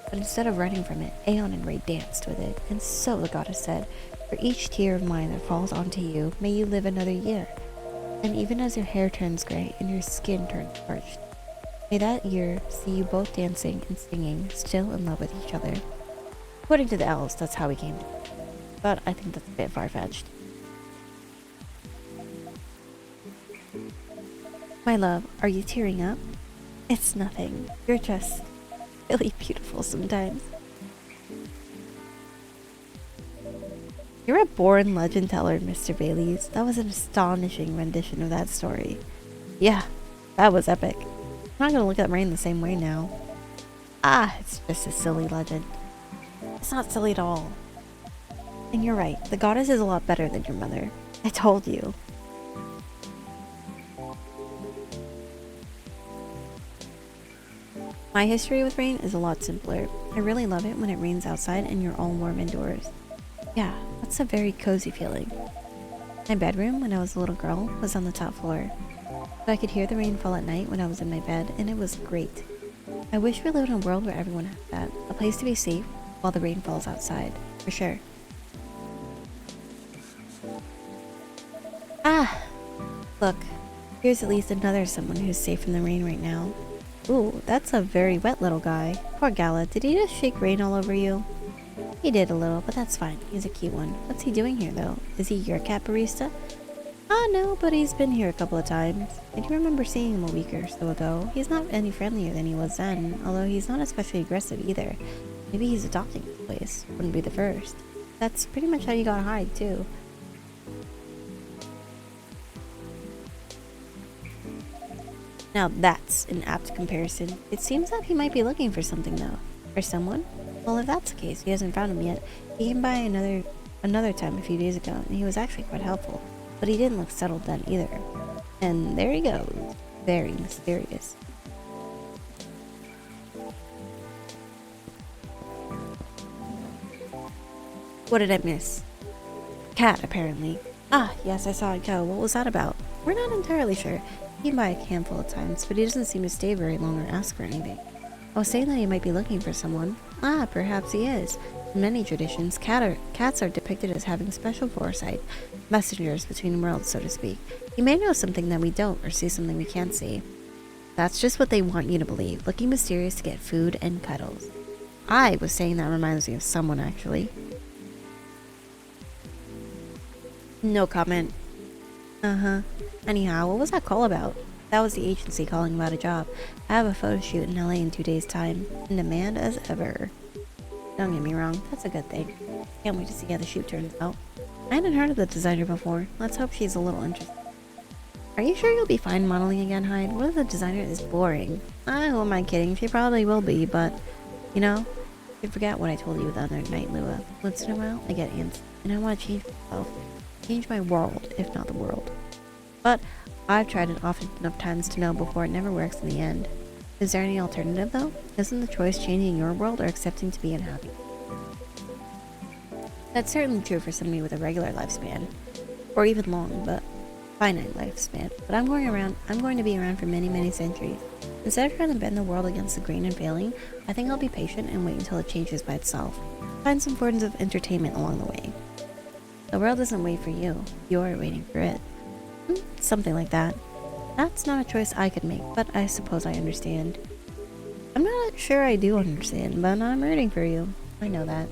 But instead of running from it, Aeon and Ray danced with it. And so the goddess said, "For each tear of mine that falls onto you, may you live another year. And even as your hair turns gray and your skin turns parched, may that year see you both dancing and singing, still in love with each other." According to the elves, that's how we came to it. But I think that's a bit far-fetched. My love, are you tearing up? It's nothing. You're just really beautiful sometimes. You're a born legend teller, Mr. Baileys. That was an astonishing rendition of that story. Yeah, that was epic. I'm not gonna look at Rain the same way now. It's just a silly legend. It's not silly at all. And you're right, the goddess is a lot better than your mother. I told you. My history with rain is a lot simpler. I really love it when it rains outside and you're all warm indoors. Yeah, that's a very cozy feeling. My bedroom when I was a little girl was on the top floor. So I could hear the rain fall at night when I was in my bed, and it was great. I wish we lived in a world where everyone had that. A place to be safe while the rain falls outside, for sure. Look, here's at least another someone who's safe from the rain right now. Ooh, that's a very wet little guy. Poor Gala, did he just shake rain all over you? He did a little, but that's fine. He's a cute one. What's he doing here, though? Is he your cat barista? No, but he's been here a couple of times. I do remember seeing him a week or so ago. He's not any friendlier than he was then, although he's not especially aggressive either. Maybe he's adopting this place. Wouldn't be the first. That's pretty much how you got Hyde, too. Now that's an apt comparison. It seems that he might be looking for something, though. For someone? Well, if that's the case, he hasn't found him yet. He came by another time a few days ago, and he was actually quite helpful. But he didn't look settled then either. And there he goes. Very mysterious. What did I miss? Cat, apparently. Yes, I saw it go. What was that about? We're not entirely sure. He came by a handful of times, but he doesn't seem to stay very long or ask for anything. I was saying that he might be looking for someone. Perhaps he is. In many traditions, cats are depicted as having special foresight, messengers between worlds, so to speak. He may know something that we don't, or see something we can't see. That's just what they want you to believe, looking mysterious to get food and cuddles. I was saying that reminds me of someone, actually. No comment. Anyhow, what was that call about? That was the agency calling about a job. I have a photo shoot in LA in 2 days' time. In demand as ever. Don't get me wrong, that's a good thing. Can't wait to see how the shoot turns out. I hadn't heard of the designer before. Let's hope she's a little interested. Are you sure you'll be fine modeling again, Hyde? What if the designer is boring? Who am I kidding? She probably will be, but, you know, you forget what I told you the other night, Lua. Once in a while, I get antsy, and I want to change myself. Change my world, if not the world. But I've tried it often enough times to know before it never works in the end. Is there any alternative, though? Isn't the choice changing your world or accepting to be unhappy? That's certainly true for somebody with a regular lifespan. Or even long, but finite lifespan. But I'm going to be around for many, many centuries. Instead of trying to bend the world against the grain and failing, I think I'll be patient and wait until it changes by itself. Find some forms of entertainment along the way. The world doesn't wait for you. You're waiting for it. Something like that. That's not a choice I could make, but I suppose I understand. I'm not sure I do understand, but I'm rooting for you. I know that.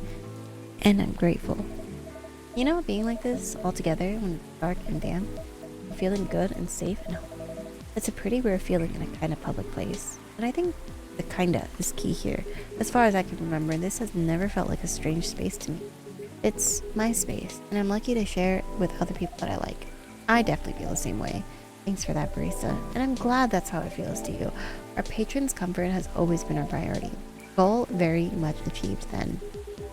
And I'm grateful. You know, being like this, all together, when it's dark and damp, feeling good and safe and home. It's a pretty rare feeling in a kind of public place. And I think the kinda is key here. As far as I can remember, this has never felt like a strange space to me. It's my space, and I'm lucky to share it with other people that I like. I definitely feel the same way. Thanks for that, barista. And I'm glad that's how it feels to you. Our patrons' comfort has always been our priority. Goal very much achieved then.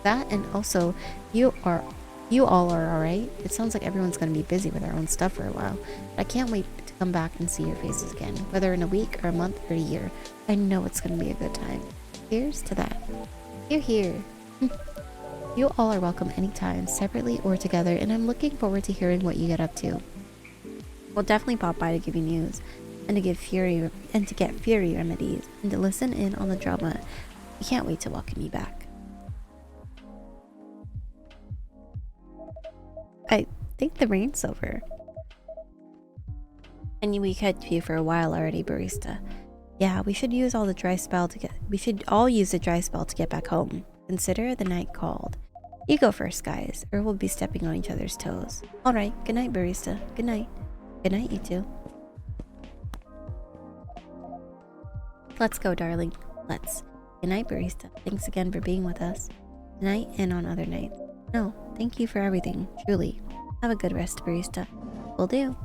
That, and also, you all are alright. It sounds like everyone's gonna be busy with their own stuff for a while. But I can't wait to come back and see your faces again, whether in a week or a month or a year. I know it's gonna be a good time. Here's to that. You're here. You all are welcome anytime, separately or together, and I'm looking forward to hearing what you get up to. We'll definitely pop by to give you news, and to get fury remedies, and to listen in on the drama. We can't wait to welcome you back. I think the rain's over. And we could be for a while already, barista. Yeah, we should all use the dry spell to get back home. Consider the night called. You go first, guys, or we'll be stepping on each other's toes. Alright, good night, barista. Good night. Good night, you two. Let's go, darling. Let's. Good night, barista. Thanks again for being with us. Tonight and on other nights. No, thank you for everything, truly. Have a good rest, barista. Will do.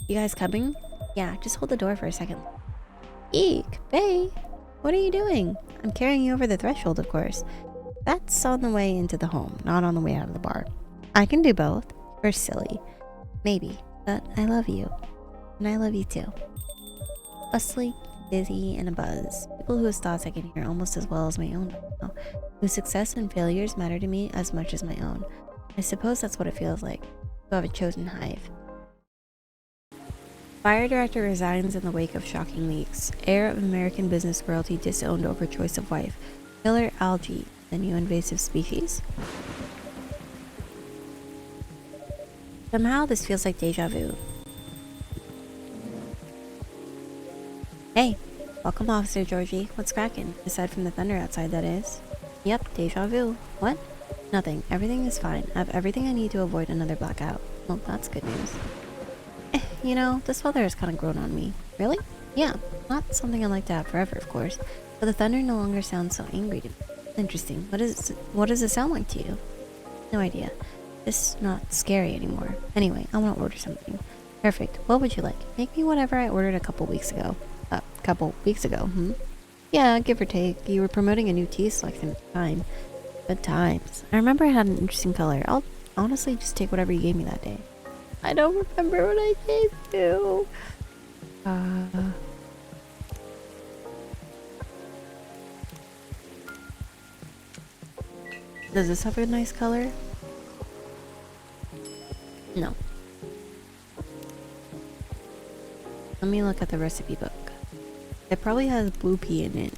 You guys coming? Yeah, just hold the door for a second. Eek, Faye! What are you doing? I'm carrying you over the threshold, of course. That's on the way into the home, not on the way out of the bar. I can do both. You're silly. Maybe, but I love you. And I love you too. Bustly, busy, and a buzz. People whose thoughts I can hear almost as well as my own right now. Whose success and failures matter to me as much as my own. I suppose that's what it feels like, to have a chosen hive. Fire director resigns in the wake of shocking leaks. Heir of American business royalty disowned over choice of wife. Killer algae, the new invasive species. Somehow this feels like deja vu. Hey, welcome, Officer Georgie. What's cracking? Aside from the thunder outside, that is. Yep, deja vu. What? Nothing. Everything is fine. I have everything I need to avoid another blackout. Well, that's good news. You know, this weather has kind of grown on me. Really? Yeah, not something I'd like to have forever, of course. But the thunder no longer sounds so angry to me. Interesting. What does it sound like to you? No idea. It's not scary anymore. Anyway, I want to order something. Perfect. What would you like? Make me whatever I ordered a couple weeks ago. Yeah, give or take. You were promoting a new tea selection at the time. Good times. I remember it had an interesting color. I'll honestly just take whatever you gave me that day. I don't remember what I gave you. Does this have a nice color? No. Let me look at the recipe book. It probably has blue pea in it.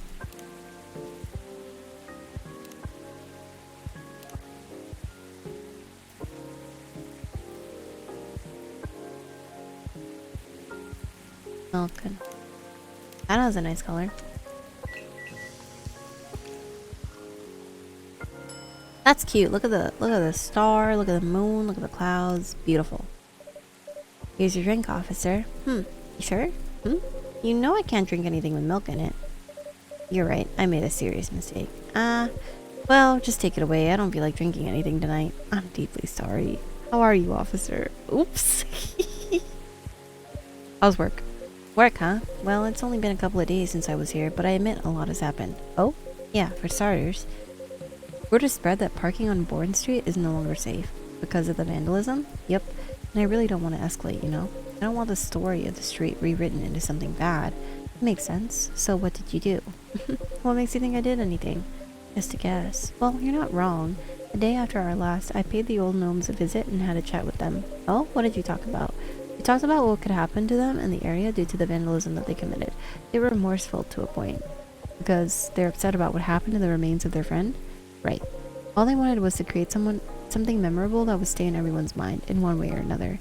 Oh, good. That has a nice color. That's cute. Look at the star, look at the moon, look at the clouds. Beautiful. Here's your drink, officer. You sure? You know I can't drink anything with milk in it. You're right. I made a serious mistake. Well, just take it away. I don't feel like drinking anything tonight. I'm deeply sorry. How are you, officer? Oops. How's work? Work, huh? Well, it's only been a couple of days since I was here, but I admit a lot has happened. Oh? Yeah, for starters. Word has spread that parking on Bourne Street is no longer safe. Because of the vandalism? Yep. And I really don't want to escalate, you know? I don't want the story of the street rewritten into something bad. It makes sense. So what did you do? What makes you think I did anything? Just a guess. Well, you're not wrong. The day after our last, I paid the old gnomes a visit and had a chat with them. Oh? What did you talk about? We talked about what could happen to them in the area due to the vandalism that they committed. They were remorseful to a point. Because they're upset about what happened to the remains of their friend? Right. All they wanted was to create something memorable that would stay in everyone's mind in one way or another.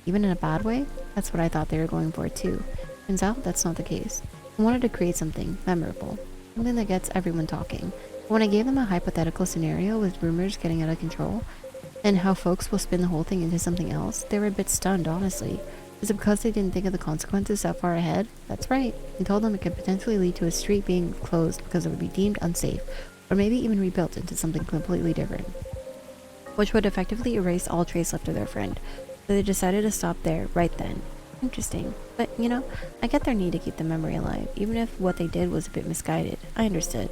Even in a bad way? That's what I thought they were going for too. Turns out that's not the case. I wanted to create something memorable. Something that gets everyone talking. When I gave them a hypothetical scenario with rumors getting out of control, and how folks will spin the whole thing into something else, they were a bit stunned, honestly. Is it because they didn't think of the consequences that far ahead? That's right. He told them it could potentially lead to a street being closed because it would be deemed unsafe, or maybe even rebuilt into something completely different, which would effectively erase all trace left of their friend. So they decided to stop there right then. Interesting. But, you know, I get their need to keep the memory alive, even if what they did was a bit misguided. I understood.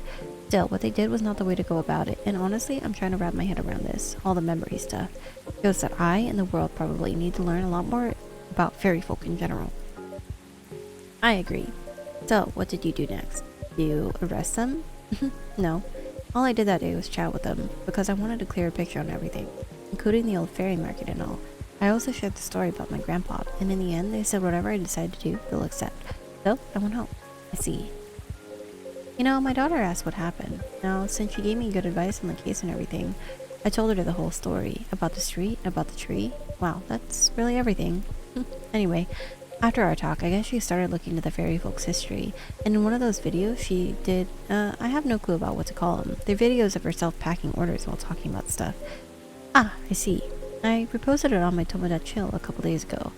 Still, what they did was not the way to go about it, and honestly, I'm trying to wrap my head around this. All the memory stuff. It shows that I and the world probably need to learn a lot more about fairy folk in general. I agree. So, what did you do next? You arrest them? No. All I did that day was chat with them, because I wanted a clearer picture on everything, including the old fairy market and all. I also shared the story about my grandpa, and in the end, they said whatever I decided to do, they'll accept. So, I went home. I see. You know, my daughter asked what happened. Now, since she gave me good advice on the case and everything, I told her the whole story. About the street, about the tree. Wow, that's really everything. Anyway, after our talk, I guess she started looking into the fairy folks' history, and in one of those videos she did, I have no clue about what to call them. They're videos of herself packing orders while talking about stuff. Ah, I see. I reposted it on my Tomoda Chill a couple days ago.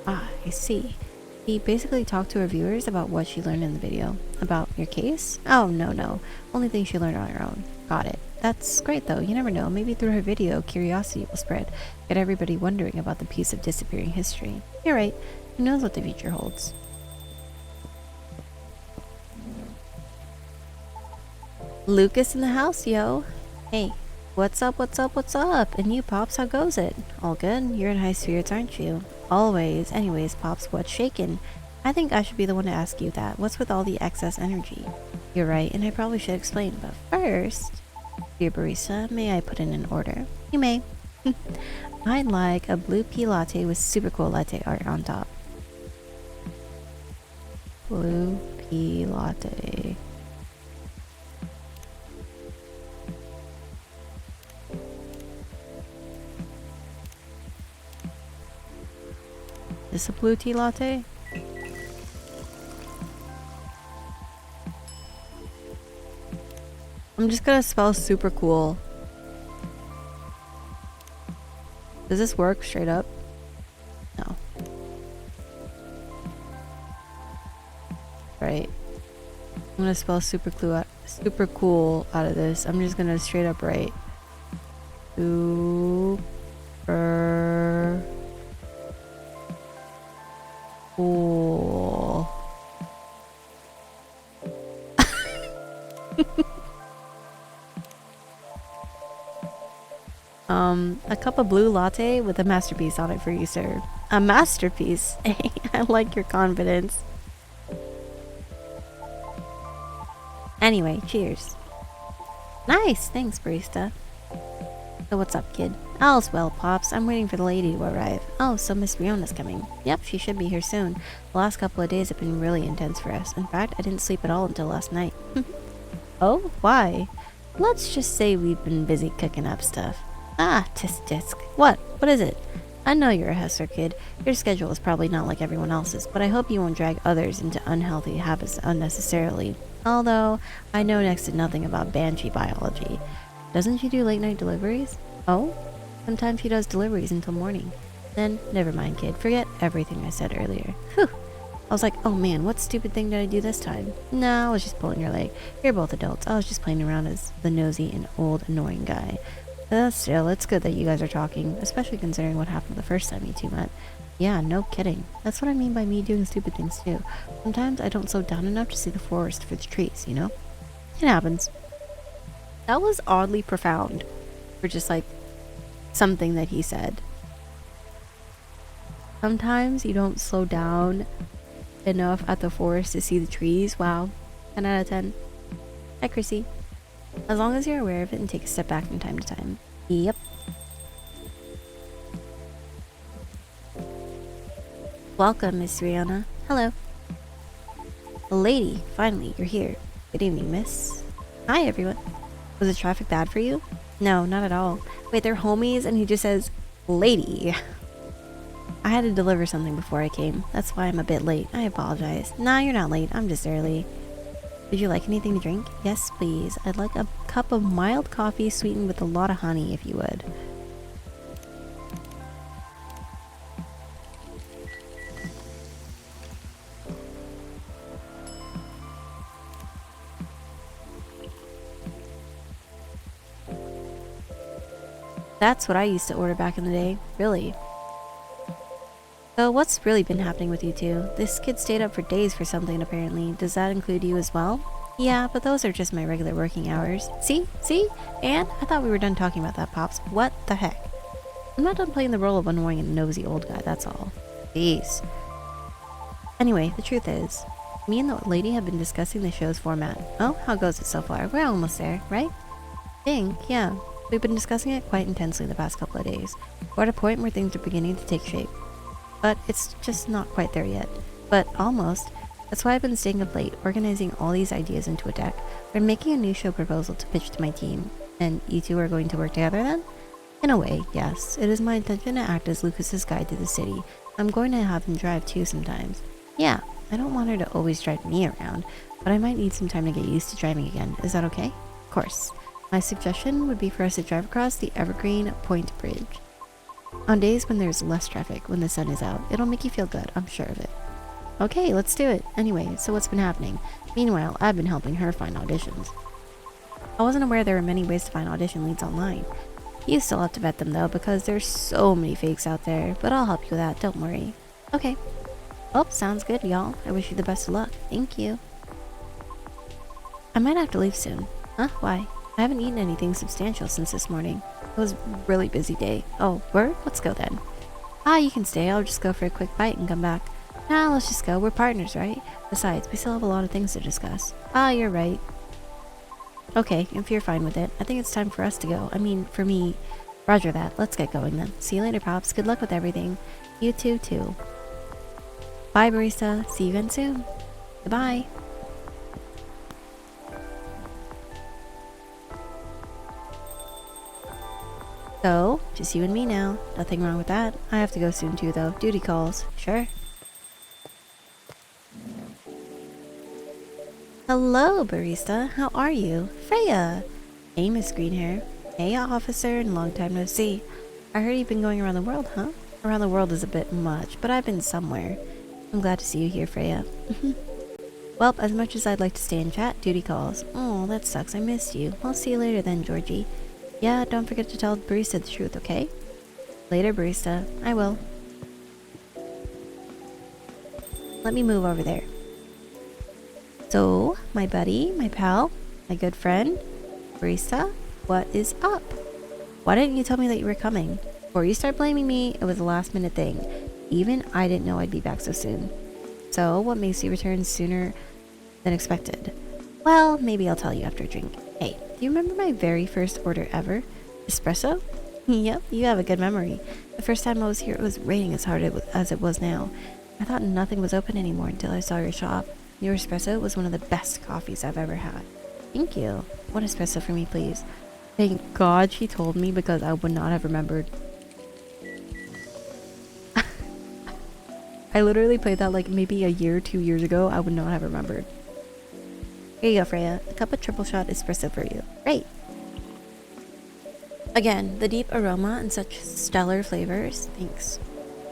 Ah, I see. He basically talked to her viewers about what she learned in the video. About your case? Oh, no. Only thing she learned on her own. Got it. That's great though, you never know, maybe through her video, curiosity will spread, get everybody wondering about the piece of disappearing history. You're right, who knows what the future holds. Lucas in the house, yo! Hey, what's up? And you, Pops, how goes it? All good? You're in high spirits, aren't you? Always. Anyways, Pops, what's shaking? I think I should be the one to ask you that. What's with all the excess energy? You're right, and I probably should explain, but first... Dear barista, may I put in an order? You may. I'd like a blue pea latte with super cool latte art on top. Blue pea latte. Is this a blue tea latte? I'm just gonna spell super cool. Does this work straight up? No. Right. I'm gonna spell super cool out of this. I'm just gonna straight up write super cool. A cup of blue latte with a masterpiece on it for you, sir. A masterpiece? Hey, I like your confidence. Anyway, cheers. Nice, thanks, barista. So what's up, kid? All's well, Pops. I'm waiting for the lady to arrive. Oh, so Miss Riona's coming. Yep, she should be here soon. The last couple of days have been really intense for us. In fact, I didn't sleep at all until last night. Oh, why? Let's just say we've been busy cooking up stuff. Ah, tisk tisk. What? What is it? I know you're a hustler, kid. Your schedule is probably not like everyone else's, but I hope you won't drag others into unhealthy habits unnecessarily. Although, I know next to nothing about banshee biology. Doesn't she do late night deliveries? Oh? Sometimes she does deliveries until morning. Then, never mind, kid. Forget everything I said earlier. Whew. I was like, oh man, what stupid thing did I do this time? No, I was just pulling your leg. You're both adults. I was just playing around as the nosy and old annoying guy. Still, it's good that you guys are talking, especially considering what happened the first time you two met. Yeah, no kidding. That's what I mean by me doing stupid things too. Sometimes I don't slow down enough to see the forest for the trees, you know? It happens. That was oddly profound for just like something that he said. Sometimes you don't slow down enough at the forest to see the trees. Wow. 10 out of 10. Hi, Chrissy. As long as you're aware of it and take a step back from time to time. Yep. Welcome, Miss Rihanna. Hello. Lady, finally, you're here. Good evening, miss. Hi, everyone. Was the traffic bad for you? No, not at all. Wait, they're homies and he just says, lady. I had to deliver something before I came. That's why I'm a bit late. I apologize. Nah, you're not late. I'm just early. Would you like anything to drink? Yes, please. I'd like a cup of mild coffee sweetened with a lot of honey, if you would. That's what I used to order back in the day. Really. So what's really been happening with you two? This kid stayed up for days for something apparently. Does that include you as well? Yeah, but those are just my regular working hours. See? See? And I thought we were done talking about that, Pops. What the heck? I'm not done playing the role of annoying and nosy old guy, that's all. Jeez. Anyway, the truth is, me and the lady have been discussing the show's format. Oh, how goes it so far? We're almost there, right? Yeah. We've been discussing it quite intensely the past couple of days. We're at a point where things are beginning to take shape. But it's just not quite there yet. But almost. That's why I've been staying up late, organizing all these ideas into a deck. We're making a new show proposal to pitch to my team. And you two are going to work together then? In a way, yes. It is my intention to act as Lucas's guide to the city. I'm going to have him drive too sometimes. Yeah, I don't want her to always drive me around, but I might need some time to get used to driving again. Is that okay? Of course. My suggestion would be for us to drive across the Evergreen Point Bridge. On days when there's less traffic, when the sun is out, it'll make you feel good, I'm sure of it. Okay, let's do it. Anyway, so what's been happening? Meanwhile, I've been helping her find auditions. I wasn't aware there were many ways to find audition leads online. You still have to vet them though, because there's so many fakes out there, but I'll help you with that, don't worry. Okay. Well, sounds good, y'all. I wish you the best of luck. Thank you. I might have to leave soon. Huh? Why? I haven't eaten anything substantial since this morning. It was a really busy day. Oh, word? Let's go then. Ah, you can stay. I'll just go for a quick bite and come back. Nah, let's just go. We're partners, right? Besides, we still have a lot of things to discuss. Ah, you're right. Okay, if you're fine with it, I think it's time for us to go. I mean, for me. Roger that. Let's get going then. See you later, Pops. Good luck with everything. You too. Bye, barista. See you again soon. Goodbye. So, just you and me now. Nothing wrong with that. I have to go soon too, though. Duty calls. Sure. Hello, barista. How are you? Freya! Hey, Miss Greenhair. Hey, officer, and long time no see. I heard you've been going around the world, huh? Around the world is a bit much, but I've been somewhere. I'm glad to see you here, Freya. Well, as much as I'd like to stay and chat, duty calls. Oh, that sucks. I missed you. I'll see you later then, Georgie. Yeah, don't forget to tell the barista the truth, okay? Later, barista. I will. Let me move over there. So, my buddy, my pal, my good friend, barista, what is up? Why didn't you tell me that you were coming? Before you start blaming me, it was a last minute thing. Even I didn't know I'd be back so soon. So, what makes you return sooner than expected? Well, maybe I'll tell you after a drink. Hey, do you remember my very first order ever? Espresso? Yep, you have a good memory. The first time I was here, it was raining as hard as it was now. I thought nothing was open anymore until I saw your shop. Your espresso was one of the best coffees I've ever had. Thank you. One espresso for me, please. Thank God she told me, because I would not have remembered. I literally played that like maybe a year, 2 years ago. I would not have remembered. Here you go, Freya. A cup of triple shot espresso for you. Great. Again, the deep aroma and such stellar flavors. Thanks.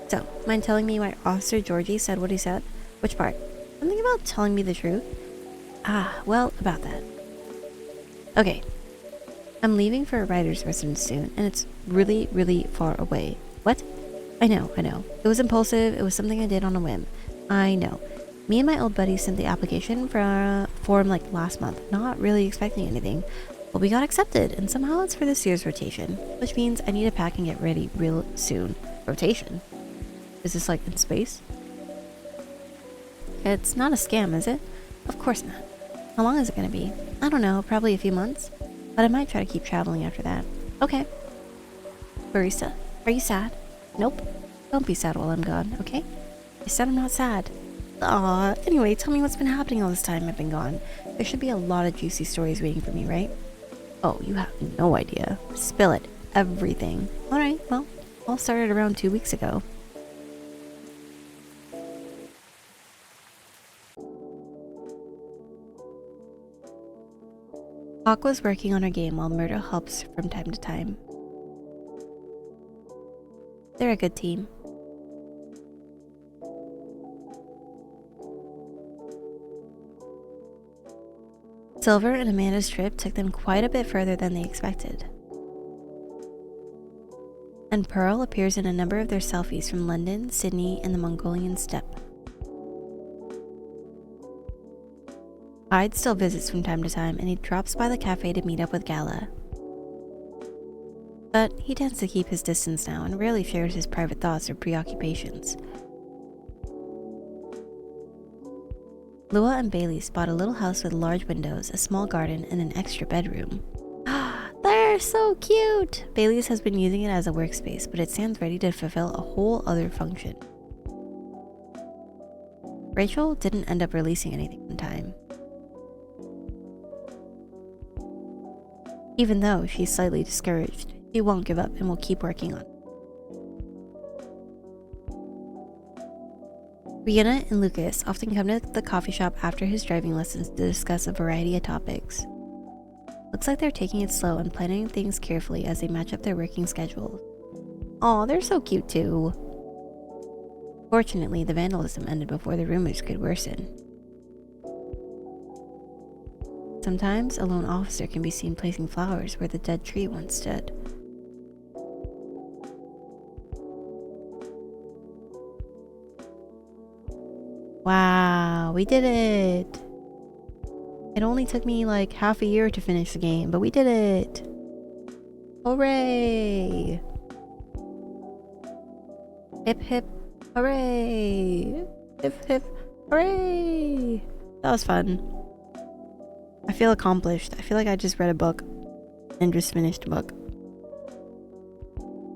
So, mind telling me why Officer Georgie said what he said? Which part? Something about telling me the truth? Ah, well, about that. Okay. I'm leaving for a writer's residence soon, and it's really, really far away. What? I know. It was impulsive. It was something I did on a whim. I know. Me and my old buddy sent the application for a form like last month, not really expecting anything. But we got accepted, and somehow it's for this year's rotation, which means I need to pack and get ready real soon. Rotation? Is this like in space? It's not a scam, is it? Of course not. How long is it gonna be? I don't know, probably a few months. But I might try to keep traveling after that. Okay. Barista, are you sad? Nope. Don't be sad while I'm gone, okay? I said I'm not sad. Aw, anyway, tell me what's been happening all this time I've been gone. There should be a lot of juicy stories waiting for me, right? Oh, you have no idea. Spill it. Everything. Alright, well, all started around 2 weeks ago. Hawk was working on her game while Myrtle helps from time to time. They're a good team. Silver and Amanda's trip took them quite a bit further than they expected. And Pearl appears in a number of their selfies from London, Sydney, and the Mongolian steppe. Hyde still visits from time to time, and he drops by the cafe to meet up with Gala. But he tends to keep his distance now and rarely shares his private thoughts or preoccupations. Lua and Bailey spot a little house with large windows, a small garden, and an extra bedroom. They're so cute! Bailey's has been using it as a workspace, but it stands ready to fulfill a whole other function. Rachel didn't end up releasing anything in time, even though she's slightly discouraged. She won't give up and will keep working on it. Brianna and Lucas often come to the coffee shop after his driving lessons to discuss a variety of topics. Looks like they're taking it slow and planning things carefully as they match up their working schedules. Aw, they're so cute too. Fortunately, the vandalism ended before the rumors could worsen. Sometimes a lone officer can be seen placing flowers where the dead tree once stood. Wow, we did it! It only took me like half a year to finish the game, but we did it! Hooray! Hip hip hooray! Hip hip hooray! That was fun. I feel accomplished. I feel like I just read a book and just finished a book.